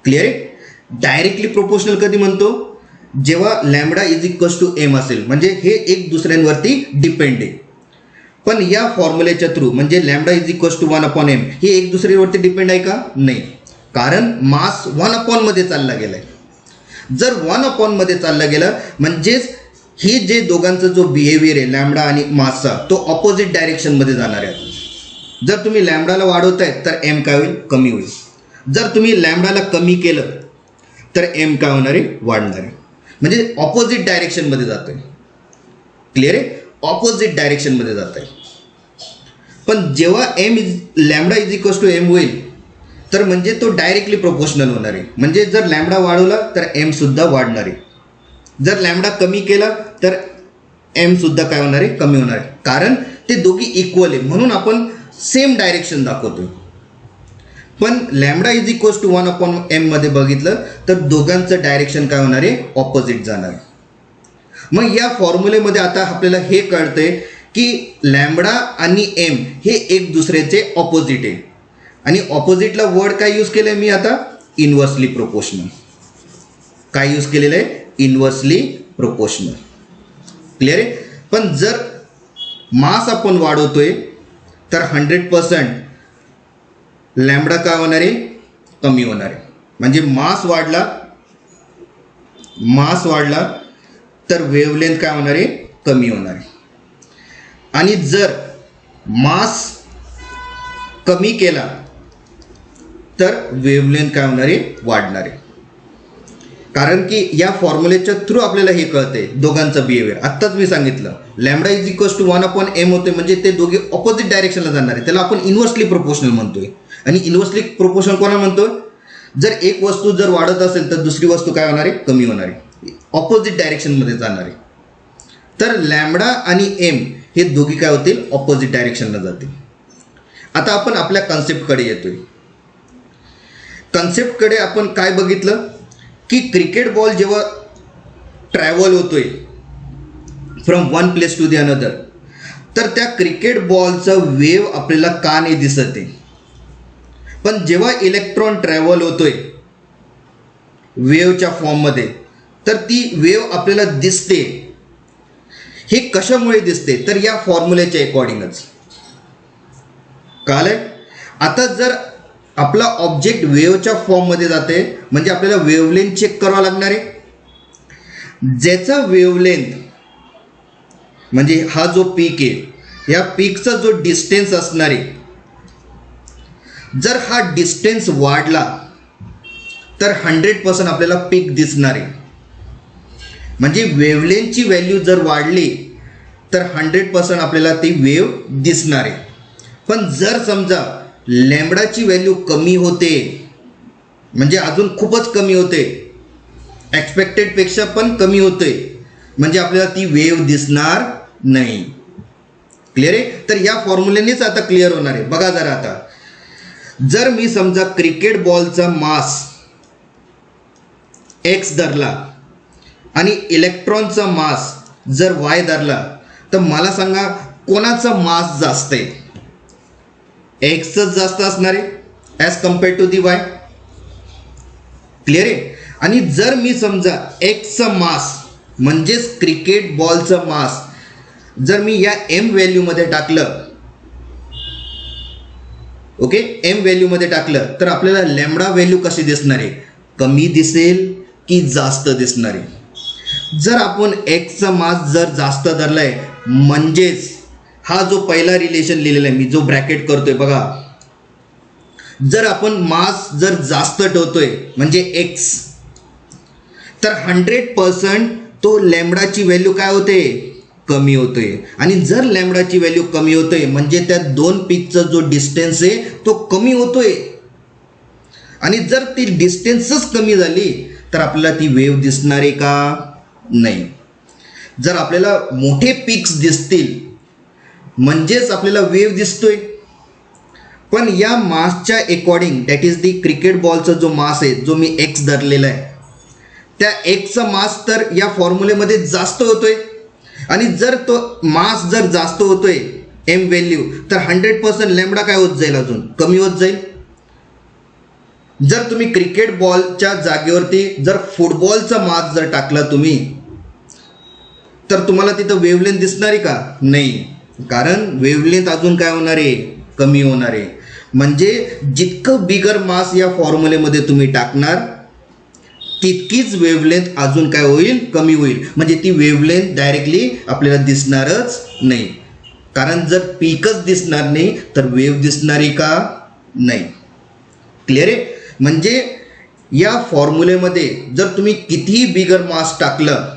क्लिअर आहे. डायरेक्टली प्रोपोर्शनल कधी म्हणतो, जेव्हा lambda is equals to M असेल, म्हणजे हे एक दुसऱ्यांवरती डिपेंड आहे. पण या फॉर्म्युलेच्या थ्रू म्हणजे lambda is equals to 1/m हे एक दुसऱ्यावरती डिपेंड आहे का, नाही, कारण मास 1/m मध्ये चालला गेलाय. जर 1/m मध्ये चाललं गेलं म्हणजेच हे जे दोघांचा जो बिहेवियर आहे लॅम्बडा आणि मासचा तो ऑपोजिट डायरेक्शनमध्ये जाणार आहे. जर तुम्ही लॅम्बडाला वाढवताय तर एम काय होईल, कमी होईल. जर तुम्ही लॅम्बडाला कमी केलं तर एम काय होणार आहे, वाढणार आहे. म्हणजे ऑपोजिट डायरेक्शनमध्ये जातोय. क्लिअर आहे, ऑपोजिट डायरेक्शनमध्ये जात आहे. पण जेव्हा lambda is equals to M होईल तर म्हणजे तो डायरेक्टली प्रोपोर्शनल होणार आहे. म्हणजे जर लॅम्बडा वाढवला तर एम सुद्धा वाढणार आहे. जर लॅम्बडा कमी केला तर एम सुद्धा काय होणार आहे, कमी होणार आहे. कारण ते दोघी इक्वल आहे म्हणून आपण सेम डायरेक्शन दाखवतोय. पण lambda is equals to 1/m मध्ये बघितलं तर दोघांचं डायरेक्शन काय होणार आहे, ऑपोजिट जाणार आहे. मग या फॉर्म्युलेमध्ये आता आपल्याला हे कळतंय की लॅम्बडा आणि एम हे एक दुसऱ्याचे ऑपोजिट आहे. आणि ऑपोजिटला वर्ड काय यूज केलं आहे मी आता, इन्व्हर्सली प्रोपोर्शनल. काय यूज केलेलं आहे, इन्व्हर्सली प्रोपोर्शनल. क्लिअर आहे. पण जर मास आपण वाढवतोय तर 100% लॅम्बडा काय होणार आहे, कमी होणार आहे. म्हणजे मास वाढला तर वेव्हलेंथ काय होणार आहे, कमी होणार आहे. आणि जर मास कमी केला तर वेव्हलेंथ काय होणार आहे, वाढणार आहे. कारण की या फॉर्म्युलेच्या थ्रू आपल्याला हे कळते दोघांचं बिहेवियर. आत्ताच मी सांगितलं lambda is equals to 1/m होते म्हणजे ते दोघे ऑपोजिट डायरेक्शनला जाणार आहे. त्याला आपण इन्व्हर्सली प्रोपोर्शनल म्हणतोय. आणि इन्व्हर्सली प्रोपोर्शनल कोणाला म्हणतोय, जर एक वस्तू जर वाढत असेल तर दुसरी वस्तू काय होणार आहे, कमी होणार आहे, ऑपोजिट डायरेक्शनमध्ये जाणार आहे. तर लॅम्बडा आणि एम हे दोघी काय होतील, ऑपोजिट डायरेक्शनला जातील. आता आपण आपल्या कन्सेप्टकडे येतोय. कन्सेप्टकडे आपण काय बघितलं की क्रिकेट बॉल जेव्हा ट्रॅव्हल होतोय from one place to the another तर त्या क्रिकेट बॉलचं वेव्ह आपल्याला का नाही दिसत आहे. पण जेव्हा इलेक्ट्रॉन ट्रॅव्हल होतोय वेव्हच्या फॉर्ममध्ये तर ती वेव्ह आपल्याला दिसते. हे कशामुळे दिसते, तर या फॉर्म्युलेच्या अकॉर्डिंगच. कळालंय. आता जर आपला ऑब्जेक्ट वेव्हच्या फॉर्ममध्ये जाते म्हणजे आपल्याला वेव्हलेंथ चेक करावा लागणार आहे. ज्याचा वेव्हलेंथ म्हणजे हा जो पीक आहे या पीकचा जो डिस्टन्स असणार आहे, जर हा डिस्टन्स वाढला तर 100% आपल्याला पीक दिसणार आहे. म्हणजे वेव्हलेंथची व्हॅल्यू जर वाढली तर 100% आपल्याला ती वेव्ह दिसणार आहे. पण जर समजा लॅम्बडाची व्हॅल्यू कमी होते म्हणजे अजून खूपच कमी होते, एक्सपेक्टेडपेक्षा पण कमी होते, म्हणजे आपल्याला ती वेव्ह दिसणार नाही. क्लिअर आहे. तर या फॉर्म्युलेनेच आता क्लिअर होणार आहे. बघा जरा आता, जर मी समजा क्रिकेट बॉलचा मास x धरला आणि इलेक्ट्रॉनचा मास जर y धरला तर मला सांगा कोणाचा मास जास्त आहे. एक्सच जास्त असणार आहे as compared to the Y. Clear आहे. आणि जर मी समजा एक्सचं मास म्हणजेच क्रिकेट बॉलचं मास जर मी या एम व्हॅल्यूमध्ये टाकलं, ओके, एम व्हॅल्यूमध्ये टाकलं तर आपल्याला लॅम्बडा व्हॅल्यू कशी दिसणार आहे, कमी दिसेल की जास्त दिसणार आहे? जर आपण एक्सचा मास जर जास्त धरलाय म्हणजेच हा जो पहिला रिलेशन लिहिलेला आहे मी जो ब्रॅकेट करतोय बघा, जर आपण मास जर जास्त ठेवतोय म्हणजे एक्स, तर 100% तो लॅम्बडाची व्हॅल्यू काय होते? कमी होतोय. आणि जर लॅम्बडाची व्हॅल्यू कमी होतोय म्हणजे त्या दोन पीकचा जो डिस्टन्स आहे तो कमी होतोय. आणि जर ती डिस्टन्सच कमी झाली तर आपल्याला ती वेव्ह दिसणार आहे का? नाही. जर आपल्याला मोठे पीक्स दिसतील म्हणजेच आपल्याला वेव्ह दिसतोय. पण या मासच्या according that is the cricket बॉलचा जो मास आहे जो मी एक्स धरलेला आहे त्या एक्सचा मास तर या फॉर्म्युलेमध्ये जास्त होतोय. आणि जर तो मास जर जास्त होतोय एम व्हॅल्यू तर 100% लॅम्बडा काय होत जाईल? अजून कमी होत जाईल. जर तुम्ही क्रिकेट बॉलच्या जागेवरती जर फुटबॉलचा मास जर टाकला तुम्ही तर तुम्हाला तिथं वेव्हलेंथ दिसणार आहे का? नाही. कारण वेव्हलेंथ अजून काय होणार आहे? कमी होणार आहे. म्हणजे जितकं बिगर मास या फॉर्म्युलेमध्ये तुम्ही टाकणार तितकीच वेव्हलेंथ अजून काय होईल? कमी होईल. म्हणजे ती वेव्हलेंथ डायरेक्टली आपल्याला दिसणारच नाही. कारण जर पीकच दिसणार नाही तर वेव्ह दिसणार आहे का? नाही. क्लिअर आहे? म्हणजे या फॉर्म्युलेमध्ये जर तुम्ही कितीही बिगर मास टाकलं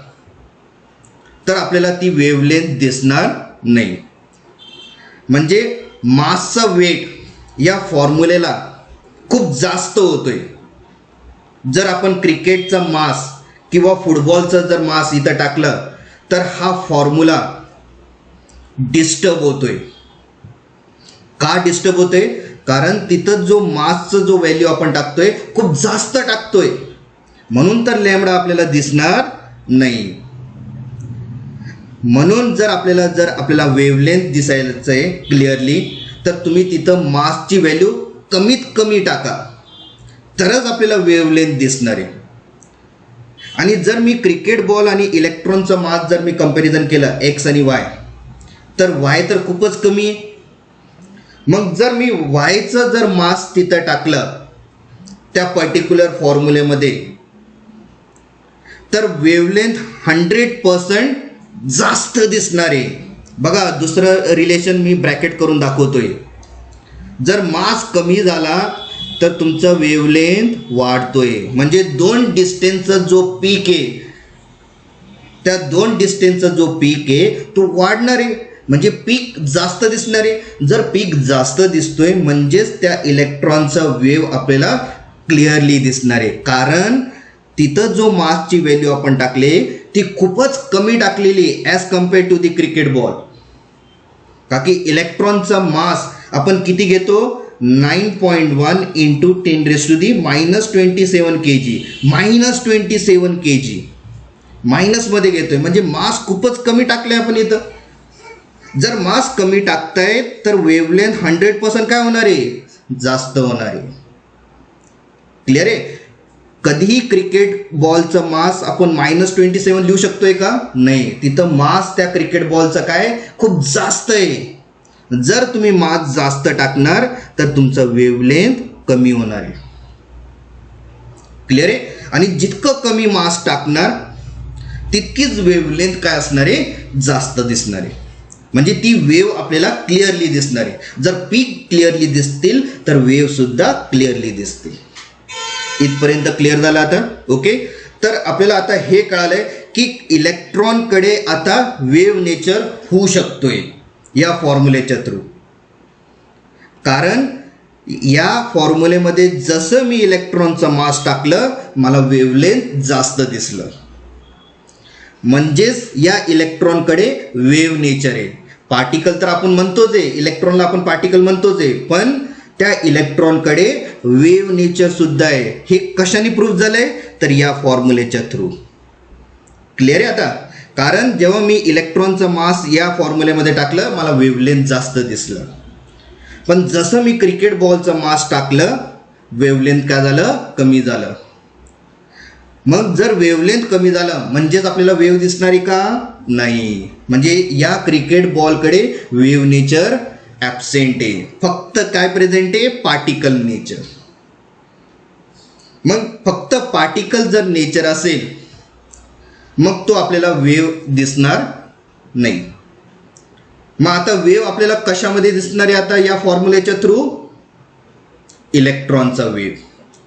तर आपल्याला ती वेव्हलेंथ दिसणार नाही. म्हणजे मासचा वेट या फॉर्म्युलेला खूप जास्त होतोय. जर आपण क्रिकेटचा मास किंवा फुटबॉलचा जर मास इथं टाकलं तर हा फॉर्म्युला डिस्टर्ब होतोय. का डिस्टर्ब होतोय? कारण तिथं जो मासचा जो व्हॅल्यू आपण टाकतोय खूप जास्त टाकतोय म्हणून तर लॅम्बडा आपल्याला दिसणार नाही. म्हणून जर आपल्याला वेव्हलेंथ दिसायचं आहे क्लिअरली तर तुम्ही तिथं मासची व्हॅल्यू कमीत कमी टाका तरच आपल्याला वेव्हलेंथ दिसणार आहे. आणि जर मी क्रिकेट बॉल आणि इलेक्ट्रॉनचा मास जर मी कंपॅरिझन केलं एक्स आणि वाय तर वाय तर खूपच कमी आहे. मग जर मी वायचं जर मास तिथं टाकलं त्या पर्टिक्युलर फॉर्म्युलेमध्ये तर वेव्हलेंथ 100% जास्त दिसणार आहे. बघा दुसरं रिलेशन मी ब्रॅकेट करून दाखवतोय. जर मास कमी झाला तर तुमचा वेव्हलेंथ वाढतोय. म्हणजे दोन डिस्टन्सचा जो पीक आहे त्या दोन डिस्टन्सचा जो पीक आहे तो वाढणार आहे. म्हणजे पीक जास्त दिसणार आहे. जर पीक जास्त दिसतोय म्हणजेच त्या इलेक्ट्रॉनचा वेव्ह आपल्याला क्लिअरली दिसणार आहे. कारण तिथं जो मासची व्हॅल्यू आपण टाकले ती खूपच कमी टाकलेली as compare to the cricket ball. का की इलेक्ट्रॉनचा मास आपण किती घेतो? 9.1 इंटू 10⁻⁻27 kg. -27 kg मायनसमध्ये घेतोय म्हणजे मास खूपच कमी टाकले आपण इथं. जर मास कमी टाकताय तर वेव्हलेंथ 100% काय होणार आहे? जास्त होणार आहे. क्लिअर आहे? कधीही क्रिकेट बॉलचा मास आपण -27 लिहू शकतोय का? नाही. तिथं मास त्या क्रिकेट बॉलचा काय खूप जास्त आहे. जर तुम्ही मास जास्त टाकणार तर तुमचा वेव्हलेंथ कमी होणार आहे. क्लिअर आहे? आणि जितकं कमी मास टाकणार तितकीच वेव्हलेंथ काय असणार आहे? जास्त दिसणार आहे. म्हणजे ती वेव्ह आपल्याला क्लिअरली दिसणार आहे. जर पीक क्लिअरली दिसतील तर वेव्ह सुद्धा क्लिअरली दिसतील. इथपर्यंत क्लिअर झालं आता? ओके. तर आपल्याला आता हे कळालंय की इलेक्ट्रॉनकडे आता वेव्ह नेचर होऊ शकतोय या फॉर्म्युलेच्या थ्रू. कारण या फॉर्म्युलेमध्ये जसं मी इलेक्ट्रॉनचा मास टाकलं मला वेव्हलेंथ जास्त दिसलं. म्हणजेच या इलेक्ट्रॉनकडे वेव्ह नेचर आहे. पार्टिकल तर आपण म्हणतोच आहे, इलेक्ट्रॉनला आपण पार्टिकल म्हणतोच आहे, पण त्या इलेक्ट्रॉनकडे वेव्ह नेचर सुद्धा आहे. हे कशाने प्रूव्ह झालंय? तर या फॉर्म्युलेच्या थ्रू. क्लिअर आहे आता? कारण जेव्हा मी इलेक्ट्रॉनचं मास या फॉर्म्युलेमध्ये टाकलं मला वेव्हलेंथ जास्त दिसलं. पण जसं मी क्रिकेट बॉलचं मास टाकलं वेव्हलेंथ काय झालं? कमी झालं. मग जर वेव्हलेंथ कमी झालं म्हणजेच आपल्याला वेव्ह दिसणारी का? नाही. म्हणजे या क्रिकेट बॉलकडे वेव्ह नेचर ॲब्सेंट आहे. फक्त काय प्रेझेंट आहे? Particle nature. मग फक्त पार्टिकल जर नेचर असेल मग तो आपल्याला वेव्ह दिसणार नाही. मग आता वेव्ह आपल्याला कशामध्ये दिसणार आहे आता या फॉर्म्युलेच्या थ्रू? इलेक्ट्रॉनचा वेव्ह.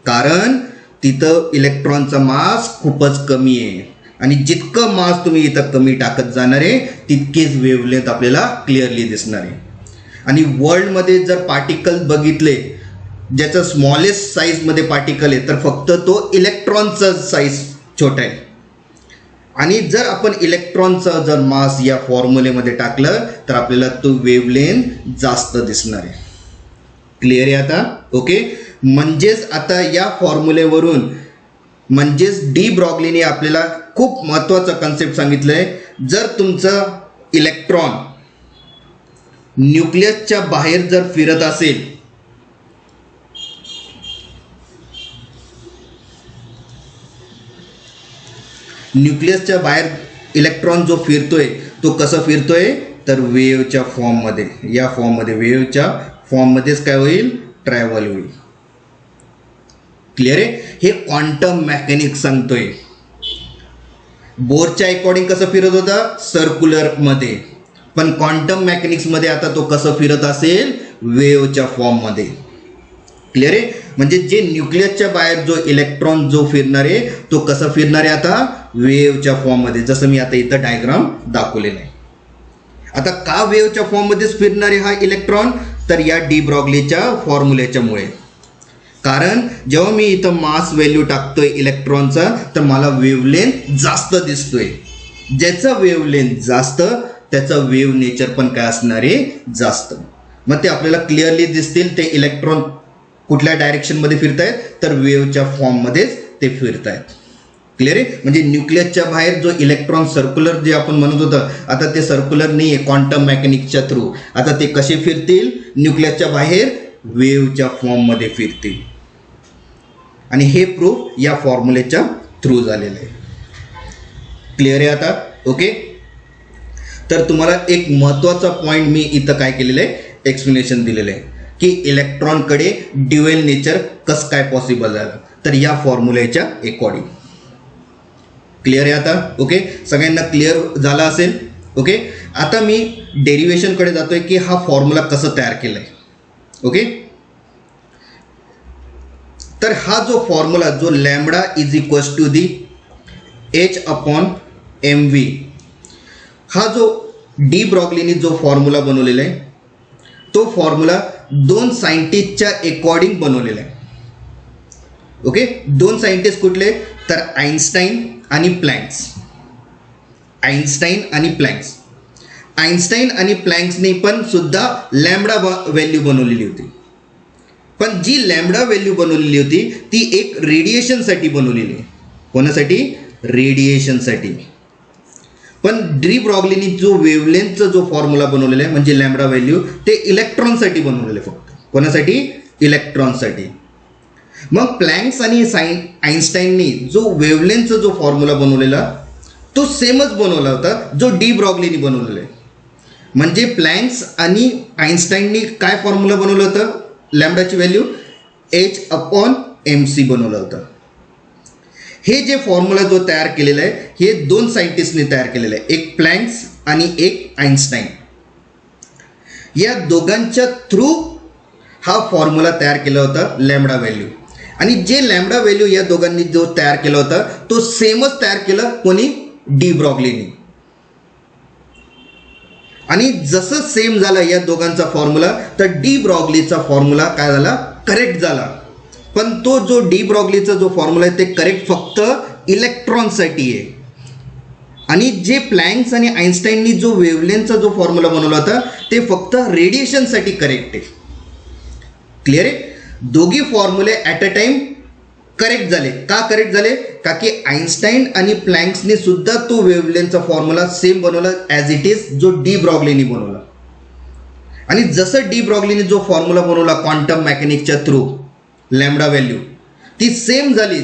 कारण तिथं इलेक्ट्रॉनचा मास खूपच कमी आहे आणि जितकं मास तुम्ही इथं कमी टाकत जाणार आहे तितकीच वेव्हलेंथ आपल्याला क्लिअरली दिसणार आहे. आणि वर्ल्डमध्ये जर पार्टिकल बघितले ज्याचा स्मॉलेस्ट साईजमध्ये पार्टिकल आहे तर फक्त तो इलेक्ट्रॉनचा साईज छोटा आहे. आणि जर आपण इलेक्ट्रॉनचा जर मास या फॉर्म्युलेमध्ये टाकलं तर आपल्याला तो वेव्हलेंथ जास्त दिसणार आहे. क्लिअर आहे आता? ओके. म्हणजेच आता या फॉर्म्युलेवरून म्हणजेच डी ब्रॉग्लीने आपल्याला खूप महत्त्वाचा कन्सेप्ट सांगितलं आहे. जर तुमचं इलेक्ट्रॉन न्यूक्लियसच्या बाहेर जर फिरत असेल न्यूक्लियसच्या बाहेर इलेक्ट्रॉन जो फिरतोय तो कसं फिरतोय तर वेव्हच्या फॉर्ममध्ये, या फॉर्ममध्ये वेव्हच्या फॉर्ममध्येच काय होईल? ट्रॅव्हल होईल. क्लिअर आहे? हे क्वांटम मेकॅनिक्स सांगतोय. बोरच्या अकॉर्डिंग कसं फिरत होता? सर्क्युलरमध्ये. पण क्वांटम मेकॅनिक्समध्ये आता तो कसं फिरत असेल? वेव्हच्या फॉर्ममध्ये. क्लिअर आहे? म्हणजे जे न्यूक्लियसच्या बाहेर जो इलेक्ट्रॉन जो फिरणार आहे तो कसं फिरणार आहे आता? वेव्हच्या फॉर्ममध्ये. जसं मी आता इथं डायग्राम दाखवलेलं आहे. आता का वेव्हच्या फॉर्ममध्येच फिरणार आहे हा इलेक्ट्रॉन? तर या डी ब्रॉग्लीच्या फॉर्म्युलेच्यामुळे. कारण जेव्हा मी इथं मास व्हॅल्यू टाकतोय इलेक्ट्रॉनचा तर मला वेव्हलेंथ जास्त दिसतोय. ज्याचा वेव्हलेंथ जास्त त्याचा वेव्ह नेचर पण काय असणार आहे? जास्त. मग ते आपल्याला क्लिअरली दिसतील. ते इलेक्ट्रॉन कुठल्या डायरेक्शनमध्ये फिरतायत तर वेव्हच्या फॉर्ममध्येच ते फिरतायत. क्लिअर आहे? म्हणजे न्यूक्लियसच्या बाहेर जो इलेक्ट्रॉन सर्क्युलर जे आपण म्हणत होतं आता ते सर्क्युलर नाही आहे क्वांटम मेकॅनिक्सच्या थ्रू. आता ते कसे फिरतील? न्यूक्लियसच्या बाहेर वेव्हच्या फॉर्ममध्ये फिरतील. आणि हे प्रूफ या फॉर्म्युलेच्या थ्रू झालेलं आहे. क्लिअर आहे आता? ओके. तर तुम्हाला एक महत्त्वाचा पॉईंट मी इथं काय केलेलं आहे? एक्सप्लेनेशन दिलेलं आहे की इलेक्ट्रॉनकडे ड्युएल नेचर कसं काय पॉसिबल झालं तर या फॉर्म्युलेच्या अकॉर्डिंग. क्लिअर आहे आता? ओके. सगळ्यांना क्लिअर झाला असेल? ओके. आता मी डेरिवेशनकडे जातोय की हा फॉर्म्युला कसं तयार केला आहे. ओके. तर हा जो फॉर्म्युला जो lambda is equals to the H/mv हा जो डी ब्रॉग्लीने जो फॉर्म्युला बनवलेला आहे तो फॉर्म्युला दोन सायंटिस्टच्या अकॉर्डिंग बनवलेला आहे. ओके. दोन सायंटिस्ट कुठले तर आइन्स्टाईन आणि प्लँक्स. आइन्स्टाईन आणि प्लँक्स. आइन्स्टाईन आणि प्लँक्सने पण सुद्धा लॅम्बडा व्हॅल्यू बनवलेली होती. पण जी लॅम्बडा व्हॅल्यू बनवलेली होती ती एक रेडिएशनसाठी बनवलेली आहे. कोणासाठी? रेडिएशनसाठी. पण डी ब्रॉग्लीने जो वेव्हलेंथचा जो फॉर्म्युला बनवलेला आहे म्हणजे लॅम्बडा व्हॅल्यू ते इलेक्ट्रॉनसाठी बनवलेलं आहे फक्त. कोणासाठी? इलेक्ट्रॉनसाठी. मग प्लँक्स आणि आइन्स्टाईननी जो वेव्हलेंथचा जो फॉर्म्युला बनवलेला तो सेमच बनवला होता जो डी ब्रॉग्लीने बनवलेला आहे. म्हणजे प्लँक्स आणि आइन्स्टाईननी काय फॉर्म्युला बनवलं होतं? लॅम्बडाची व्हॅल्यू H/mc बनवलं होतं. हे जे फॉर्म्युला जो तयार केलेला आहे हे दोन सायंटिस्टने तयार केलेलं आहे. एक प्लँक्स आणि एक आइन्स्टाईन. या दोघांच्या थ्रू हा फॉर्म्युला तयार केला होता लॅम्बडा व्हॅल्यू. आणि जे लॅम्बडा व्हॅल्यू या दोघांनी जो तयार केला होता तो सेमच तयार केला कोणी? डी ब्रॉग्लीने. आणि जसं सेम झाला या दोघांचा फॉर्म्युला तर डी ब्रॉग्लीचा फॉर्म्युला काय झाला? करेक्ट झाला. पण तो जो डी ब्रॉग्लीचा जो फॉर्म्युला आहे ते करेक्ट फक्त इलेक्ट्रॉनसाठी आहे. आणि जे प्लँक्स आणि आइन्स्टाईननी जो वेव्हलेंथचा जो फॉर्म्युला बनवला होता ते फक्त रेडिएशनसाठी करेक्ट आहे. क्लिअर आहे? दोघी फॉर्म्युले ॲट अ टाइम करेक्ट झाले. का करेक्ट झाले? का की आइन्स्टाईन आणि प्लँक्सने सुद्धा तो वेव्हलेंथचा फॉर्म्युला सेम बनवला ॲज इट इज जो डी ब्रॉग्लीने बनवला. आणि जसं डी ब्रॉग्लीने जो फॉर्म्युला बनवला क्वांटम मेकॅनिक्सच्या थ्रू लॅम्बडा व्हॅल्यू ती सेम झाली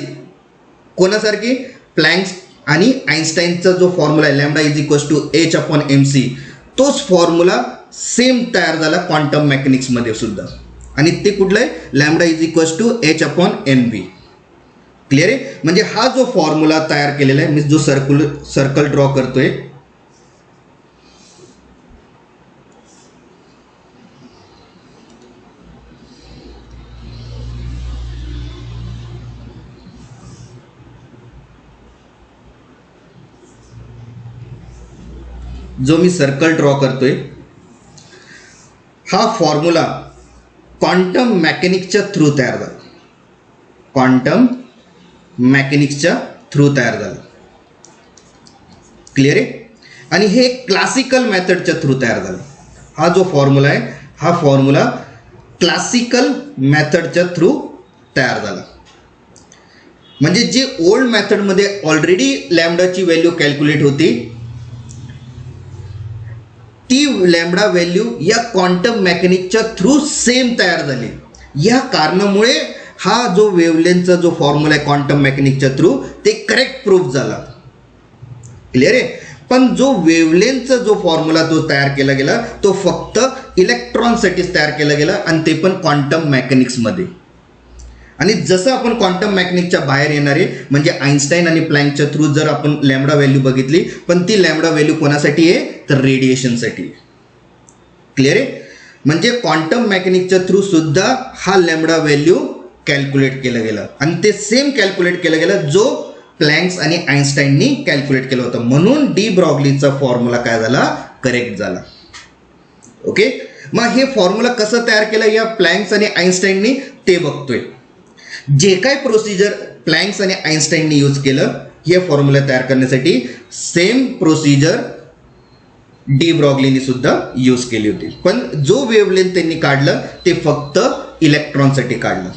कोणासारखी? प्लँक्स आणि आइन्स्टाईनचा जो फॉर्म्युला आहे lambda is equals to H/mc तोच फॉर्म्युला सेम तयार झाला क्वांटम मेकॅनिक्समध्ये सुद्धा. आणि ते कुठलं आहे? Lambda is equals to H/mv. Clear आहे. म्हणजे हा जो फॉर्म्युला तयार केलेला आहे, मी जो सर्कल ड्रॉ करतोय, जो मी सर्कल ड्रॉ करतोय, हा फॉर्म्युला क्वांटम मेकॅनिक्सच्या थ्रू तयार झाला. क्वांटम मेकॅनिक्सच्या थ्रू तयार झाला. क्लिअर आहे. आणि हे क्लासिकल मेथडच्या थ्रू तयार झाला. हा जो फॉर्म्युला आहे, हा फॉर्म्युला क्लासिकल मेथडच्या थ्रू तयार झाला. म्हणजे जे ओल्ड मेथडमध्ये ऑलरेडी लॅम्बडाची व्हॅल्यू कॅल्क्युलेट होती, ती लॅम्बडा व्हॅल्यू या क्वांटम मेकॅनिक्सच्या थ्रू सेम तयार झाली. या कारणामुळे हा जो वेव्हलेंथचा जो फॉर्म्युला आहे क्वांटम मेकॅनिक्सच्या थ्रू, ते करेक्ट प्रूफ झाला. क्लिअर आहे. पण जो वेव्हलेंथचा जो फॉर्म्युला तो तयार केला गेला, तो फक्त इलेक्ट्रॉनसाठीच तयार केला गेला, आणि ते पण क्वांटम मेकॅनिक्समध्ये. आणि जसं आपण क्वांटम मेकॅनिक्सच्या बाहेर येणारे म्हणजे आईन्स्टाईन आणि प्लँकच्या थ्रू जर आपण लॅम्बडा व्हॅल्यू बघितली, पण ती लॅम्बडा व्हॅल्यू कोणासाठी आहे, तर रेडिएशनसाठी. क्लिअर आहे. म्हणजे क्वांटम मेकॅनिक्सच्या थ्रू सुद्धा हा लॅम्बडा व्हॅल्यू कॅल्क्युलेट केला गेला, आणि ते सेम कॅल्क्युलेट केला गेला जो प्लँक्स आणि आईन्स्टाईननी कॅल्क्युलेट केलं होतं. म्हणून डी ब्रॉग्लीचा फॉर्म्युला काय झाला, करेक्ट झाला. ओके. मग हे फॉर्म्युला कसं तयार केलं या प्लँक्स आणि आईन्स्टाईननी, ते बघतोय. जे काय प्रोसिजर प्लँक्स आणि आईन्स्टाईननी यूज केलं हे फॉर्म्युला तयार करण्यासाठी, सेम प्रोसिजर डी ब्रॉग्लीनी सुद्धा यूज केली होती. पण जो वेव्हलेंथ त्यांनी काढलं ते फक्त इलेक्ट्रॉनसाठी काढलं.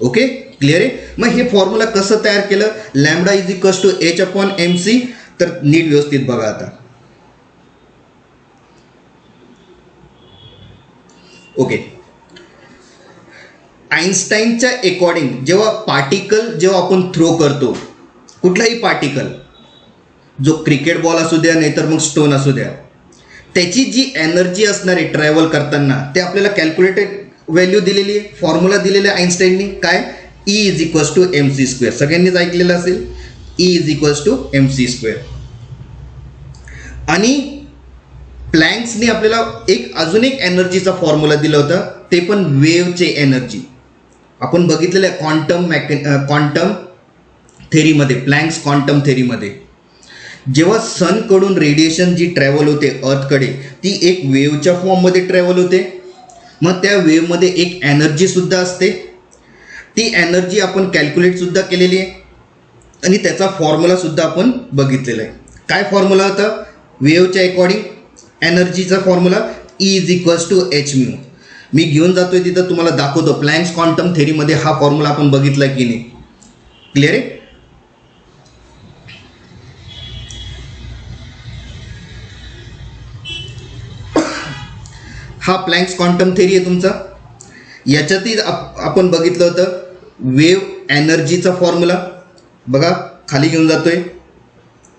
ओके. क्लिअर आहे. मग हे फॉर्म्युला कसं तयार केलं, lambda is equals to h/mc. तर नीट व्यवस्थित बघा आता. ओके. आईन्स्टाईनच्या अकॉर्डिंग जेव्हा आपण थ्रो करतो कुठलाही पार्टिकल, जो क्रिकेट बॉल असू द्या नाहीतर मग स्टोन असू द्या, त्याची जी एनर्जी असणार आहे ट्रॅव्हल करताना, ते आपल्याला कॅल्क्युलेटेड व्हॅल्यू दिलेली आहे, फॉर्म्युला दिलेला आहे आईन्स्टाईननी. काय, E is equals to mc². सगळ्यांनीच ऐकलेलं असेल, E is equals to mc². आणि प्लँक्सनी आपल्याला अजून एक एनर्जीचा फॉर्म्युला दिला होता, ते पण वेव्हचे एनर्जी. आपण बघितलेलं आहे क्वांटम थेरीमध्ये, प्लँक्स क्वांटम थेरीमध्ये, जेव्हा सनकडून रेडिएशन जी ट्रॅव्हल होते अर्थकडे, ती एक वेव्हच्या फॉर्ममध्ये ट्रॅव्हल होते. मग त्या वेव्हमध्ये एक एनर्जी सुद्धा असते. ती एनर्जी आपण कॅल्क्युलेट सुद्धा केलेली आहे, आणि त्याचा फॉर्म्युला सुद्धा आपण बघितलेला आहे. काय फॉर्म्युला होता वेव्हच्या अकॉर्डिंग एनर्जीचा formula, E is equals to hν. मी घेऊन जातोय तिथं, तुम्हाला दाखवतो. प्लँक्स क्वांटम थेरीमध्ये हा फॉर्म्युला आपण बघितला की नाही. क्लिअर आहे. हा प्लँक्स क्वांटम थेरी आहे तुमचा. याच्यातही आपण बघितलं होतं वेव्ह एनर्जीचा फॉर्म्युला. बघा खाली घेऊन जातोय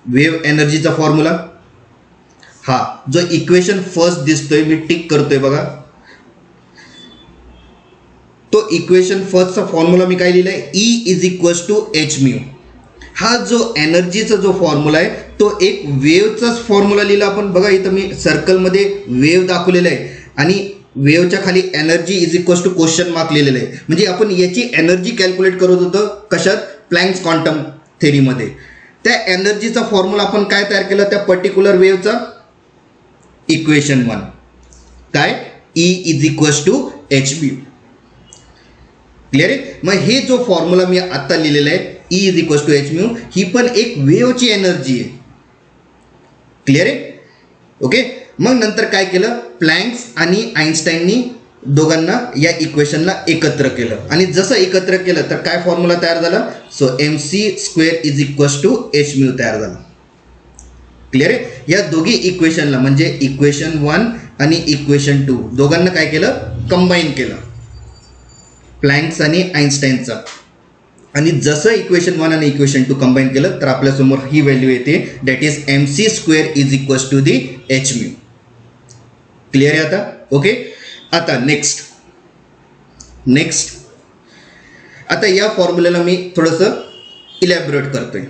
वेव्ह एनर्जीचा फॉर्म्युला. हा जो इक्वेशन फर्स्ट दिसतोय, मी टिक करतोय बघा, तो इक्वेशन फर्स्टचा फॉर्म्युला मी काय लिहिलाय, E is equals to hν. हा जो एनर्जीचा जो फॉर्म्युला आहे, तो एक वेव्हचाच फॉर्म्युला लिहिला आपण. बघा इथं मी सर्कलमध्ये वेव्ह दाखवलेला आहे, आणि वेव्हच्या खाली energy is equals to question mark लिहिलेलं आहे. म्हणजे आपण याची एनर्जी कॅल्क्युलेट करत होतो कशात, प्लँक्स क्वांटम थेरीमध्ये. त्या एनर्जीचा फॉर्म्युला आपण काय तयार केला, त्या पर्टिक्युलर वेव्हचा इक्वेशन 1. काय, E is equals to hν. Clear आहे. मग हे जो फॉर्म्युला मी आता लिहिलेला आहे, E is equals to hν, ही पण एक वेव्हची एनर्जी आहे. क्लिअर आहे. ओके. मग नंतर काय केलं, प्लँक्स आणि आईन्स्टाईननी दोघांना या इक्वेशनला एकत्र केलं, आणि जसं एकत्र केलं तर काय फॉर्म्युला तयार झाला, so mc² is equals to hν तयार झाला. क्लिअर आहे. या दोघी इक्वेशनला म्हणजे इक्वेशन 1 आणि इक्वेशन 2 दोघांना काय केलं, कंबाईन केलं, प्लँक्स आणि आईन्स्टाईनचा. आणि जसं इक्वेशन 1 आणि इक्वेशन 2 कंबाईन केलं तर आपल्यासमोर ही व्हॅल्यू येते, that is mc² is equals to the hν. Clear आहे आता. ओके. आता नेक्स्ट आता या फॉर्म्युल्याला मी थोडंसं इलॅबोरेट करतोय.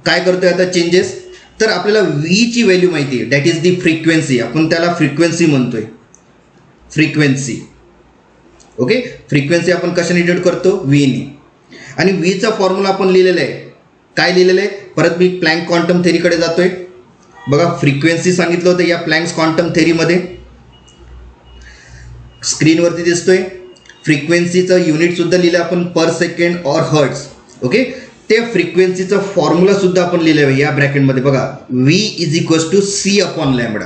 काय करतोय आता चेंजेस, तर आपल्याला व्हीची व्हॅल्यू माहिती आहे, दॅट इज दी फ्रिक्वेन्सी. आपण त्याला फ्रिक्वेन्सी म्हणतोय, फ्रिक्वेन्सी. ओके, फ्रिक्वेन्सी आपण कशाने डिनोट करतो, व्हीने. आणि व्हीचा फॉर्म्युला आपण लिहिलेला आहे. काय लिहिलेलं आहे, परत मी प्लँक क्वांटम थेरीकडे जातोय. बघा, फ्रिक्वेन्सी सांगितलं होतं या प्लँक्स क्वांटम थेरीमध्ये, स्क्रीनवरती दिसतोय. फ्रिक्वेन्सीचं युनिट सुद्धा लिहिलं आपण, पर सेकंड और हर्ट्ज. ओके, ते फ्रिक्वेन्सीचं फॉर्म्युला सुद्धा आपण लिहिलं आहे या ब्रॅकेटमध्ये. बघा, V is equals to C upon lambda.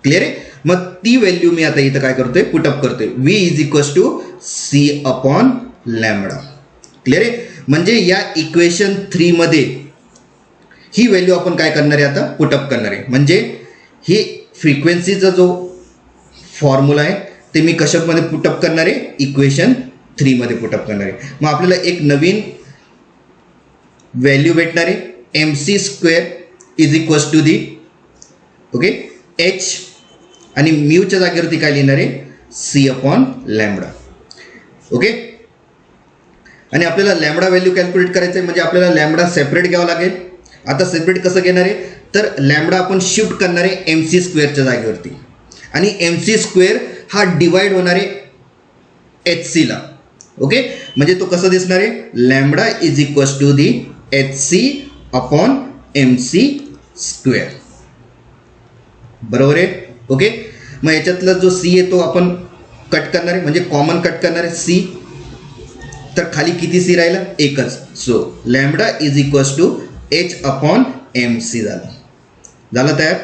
Clear आहे. मग ती व्हॅल्यू मी आता इथं काय करतोय, पुटअप करतोय. V is equals to C upon lambda. Clear आहे. म्हणजे या इक्वेशन 3 मध्ये ही व्हॅल्यू आपण काय करणार आहे, आता पुटअप करणार आहे. म्हणजे ही फ्रिक्वेन्सीचा जो फॉर्म्युला आहे ते मी कशामध्ये पुटअप करणार आहे, इक्वेशन 3 मध्ये पुटअप करणार आहे. मग आपल्याला एक नवीन व्हॅल्यू भेटणार आहे, M C square is equals to the, okay, H, आणि म्यूच्या जागेवरती काय लिहिणार आहे, सी अपॉन लॅम्बडा. ओके, आणि आपल्याला लॅम्बडा व्हॅल्यू कॅल्क्युलेट करायचं आहे, म्हणजे आपल्याला लॅम्बडा सेपरेट घ्यावं लागेल. आता सेपरेट कसं घेणार आहे, तर लॅम्बडा आपण शिफ्ट करणार आहे एम सी स्क्वेअरच्या जागेवरती, आणि एम सी स्क्वेअर हा डिवाइड होणार आहे एच सीला. ओके, म्हणजे तो कसं दिसणार आहे, lambda is equals to the H C upon M C square. बरोबर आहे. ओके, मग याच्यातला जो सी आहे तो आपण कट करणार आहे, म्हणजे कॉमन कट करणार आहे सी. तर खाली किती सी राहिला, एकच. So lambda is equals to H upon M C झालं तयार.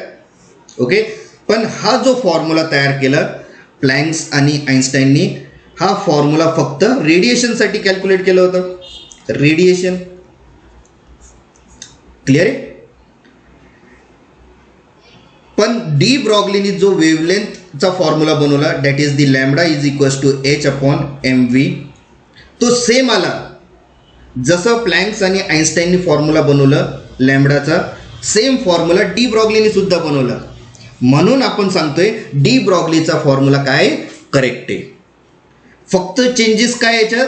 ओके, पण हा जो फॉर्म्युला तयार केला प्लँक्स आणि आइन्स्टाईननी, हा फॉर्म्युला फक्त रेडिएशनसाठी कॅल्क्युलेट केलं होतं, रेडिएशन. क्लिअर आहे. पण डी ब्रॉग्लीनी जो वेव्हलेंथचा फॉर्म्युला बनवला, that is the lambda is equals to H upon M V, तो सेम आला जसं प्लँक्स आणि आइन्स्टाईननी फॉर्म्युला बनवलं लॅम्बडाचा, सेम फॉर्म्युला डी ब्रॉग्लीनी सुद्धा बनवला. म्हणून आपण सांगतोय डी ब्रॉग्लीचा फॉर्म्युला काय करेक्ट आहे. फक्त चेंजेस काय याच्यात,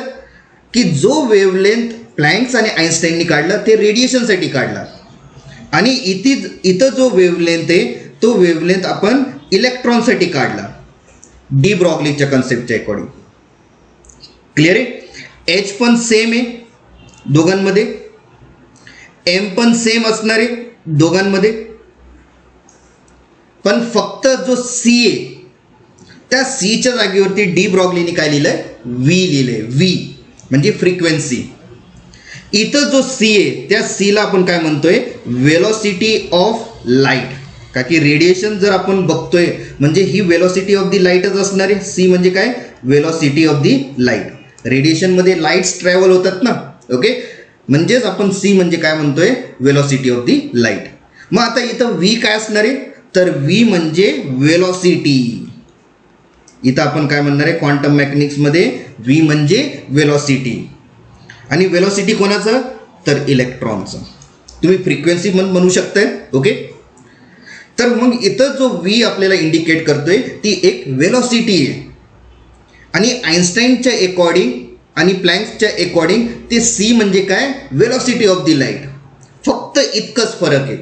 की जो वेव्हलेंथ प्लँक्स आणि आइन्स्टाईननी काढला ते रेडिएशनसाठी काढला, आणि इथं जो वेव्हलेंथ आहे तो वेव्हलेंथ आपण इलेक्ट्रॉनसाठी काढला डी ब्रॉग्लीच्या कन्सेप्टच्या अकॉर्डिंग. क्लिअर आहे. एच पण सेम आहे दोघांमध्ये, एम पण सेम असणार आहे दोघांमध्ये, पण फक्त जो सी आहे त्या सीच्या जागेवरती डी ब्रॉग्लीनी काय लिहिलंय, व्ही लिहिलंय. व्ही म्हणजे फ्रिक्वेन्सी. इथं जो सी आहे त्या सीला आपण काय म्हणतोय, वेलोसिटी ऑफ लाईट. का की रेडिएशन जर आपण बघतोय म्हणजे ही वेलोसिटी ऑफ दी लाईटच असणार आहे. सी म्हणजे काय, वेलोसिटी ऑफ दी लाईट. रेडिएशनमध्ये लाईट्स ट्रॅव्हल होतात ना. ओके, म्हणजेच आपण सी म्हणजे काय म्हणतोय, वेलोसिटी ऑफ दी लाईट. मग आता इथं व्ही काय असणार आहे, तर व्ही म्हणजे वेलोसिटी. इथं आपण काय म्हणणार आहे, क्वांटम मेकॅनिक्समध्ये व्ही म्हणजे वेलोसिटी. आणि वेलोसिटी कोणाचं, तर इलेक्ट्रॉनचं. तुम्ही फ्रिक्वेन्सी म्हणू शकताय. ओके, तर मग इथं जो व्ही आपल्याला इंडिकेट करतोय ती एक वेलोसिटी आहे. आणि आइन्स्टाईनच्या अकॉर्डिंग आणि प्लँक्सच्या अकॉर्डिंग ते सी म्हणजे काय, वेलोसिटी ऑफ दी लाईट. फक्त इतकंच फरक आहे.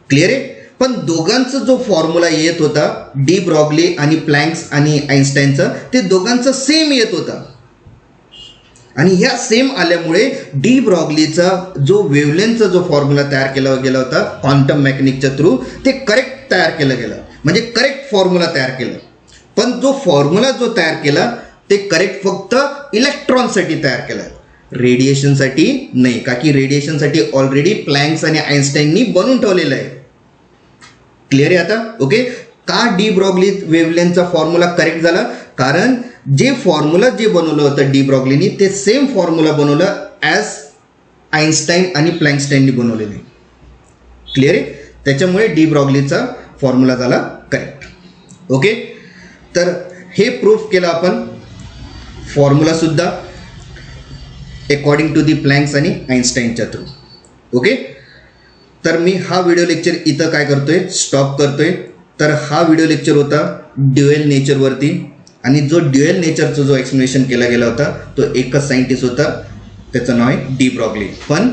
क्लिअर आहे. पण दोघांचा जो फॉर्म्युला येत होता डी ब्रॉग्ली आणि प्लँक्स आणि आइन्स्टाईनचा, ते दोघांचा सेम येत होता. आणि ह्या सेम आल्यामुळे डी ब्रॉग्लीचा जो वेव्हलेंथचा जो फॉर्म्युला तयार केला गेला होता क्वांटम मेकॅनिकच्या थ्रू, ते करेक्ट तयार केलं गेलं, म्हणजे करेक्ट फॉर्म्युला तयार केलं. पण जो फॉर्म्युला जो तयार केला ते करेक्ट फक्त इलेक्ट्रॉनसाठी तयार केला, रेडिएशनसाठी नाही. का की रेडिएशनसाठी ऑलरेडी प्लँक्स आणि आइन्स्टाईननी बनवून ठेवलेलं आहे. क्लिअर आहे आता. ओके, का डी ब्रॉग्ली वेव्हलेंथचा फॉर्म्युला करेक्ट झाला, कारण जे फॉर्म्युला जे बनवलं होतं डी ब्रॉग्लीनी ते सेम फॉर्म्युला बनवलं ॲज आइन्स्टाईन आणि प्लँकस्टाईननी बनवलेले. क्लिअर आहे. त्याच्यामुळे डी ब्रॉग्लीचा फॉर्म्युला झाला करेक्ट. ओके, तर हे प्रूफ केलं आपण फॉर्म्युलासुद्धा अकॉर्डिंग टू दी प्लँक्स आणि आइन्स्टाईनच्या थ्रू. ओके, तर मी हा व्हिडिओ लेक्चर इथं काय करतोय, स्टॉप करतोय. तर हा व्हिडिओ लेक्चर होता ड्युएल नेचरवरती, आणि जो ड्युएल नेचरचा जो एक्सप्लेनेशन केला गेला होता तो एकच सायंटिस्ट होता, त्याचं नाव आहे डी ब्रॉग्ली, पण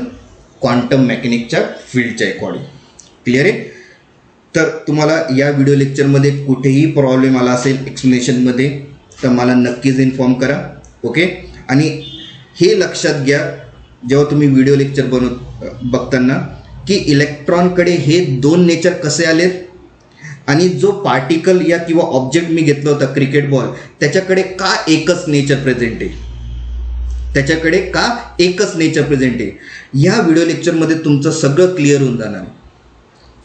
क्वांटम मेकॅनिकच्या फील्डच्या अकॉर्डिंग. क्लिअर आहे. तर तुम्हाला या व्हिडिओ लेक्चरमध्ये कुठेही प्रॉब्लेम आला असेल एक्सप्लेनेशनमध्ये तर मला नक्कीच इन्फॉर्म करा. ओके. आणि हे लक्षात घ्या जेव्हा तुम्ही व्हिडिओ लेक्चर बघताना की इलेक्ट्रॉनकडे हे दोन नेचर कसे आलेत आणि जो पार्टिकल या किंवा ऑब्जेक्ट मी घेतला होता क्रिकेट बॉल त्याच्याकडे का एकच नेचर प्रेझेंट आहे, त्याच्याकडे का एकच नेचर प्रेझेंट आहे. ह्या व्हिडिओ लेक्चरमध्ये तुमचं सगळं क्लिअर होऊन जाणार.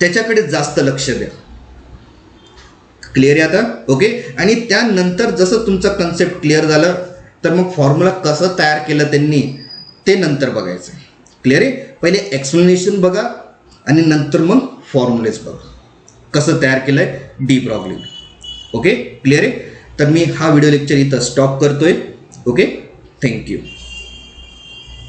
त्याच्याकडे जास्त लक्ष द्या. क्लिअर आहे आता. ओके. आणि त्यानंतर जसं तुमचा कन्सेप्ट क्लिअर झालं तर मग फॉर्म्युला कसं तयार केलं त्यांनी ते नंतर बघायचं. क्लिअर आहे. पहिले एक्सप्लेनेशन बघा आणि नंतर मग फॉर्म्युलेज बघा कसं तयार केलं आहे डी ब्रॉग्ली. ओके. क्लिअर आहे. तर मी हा व्हिडिओ लेक्चर इथं स्टॉप करतोय. ओके. थँक्यू.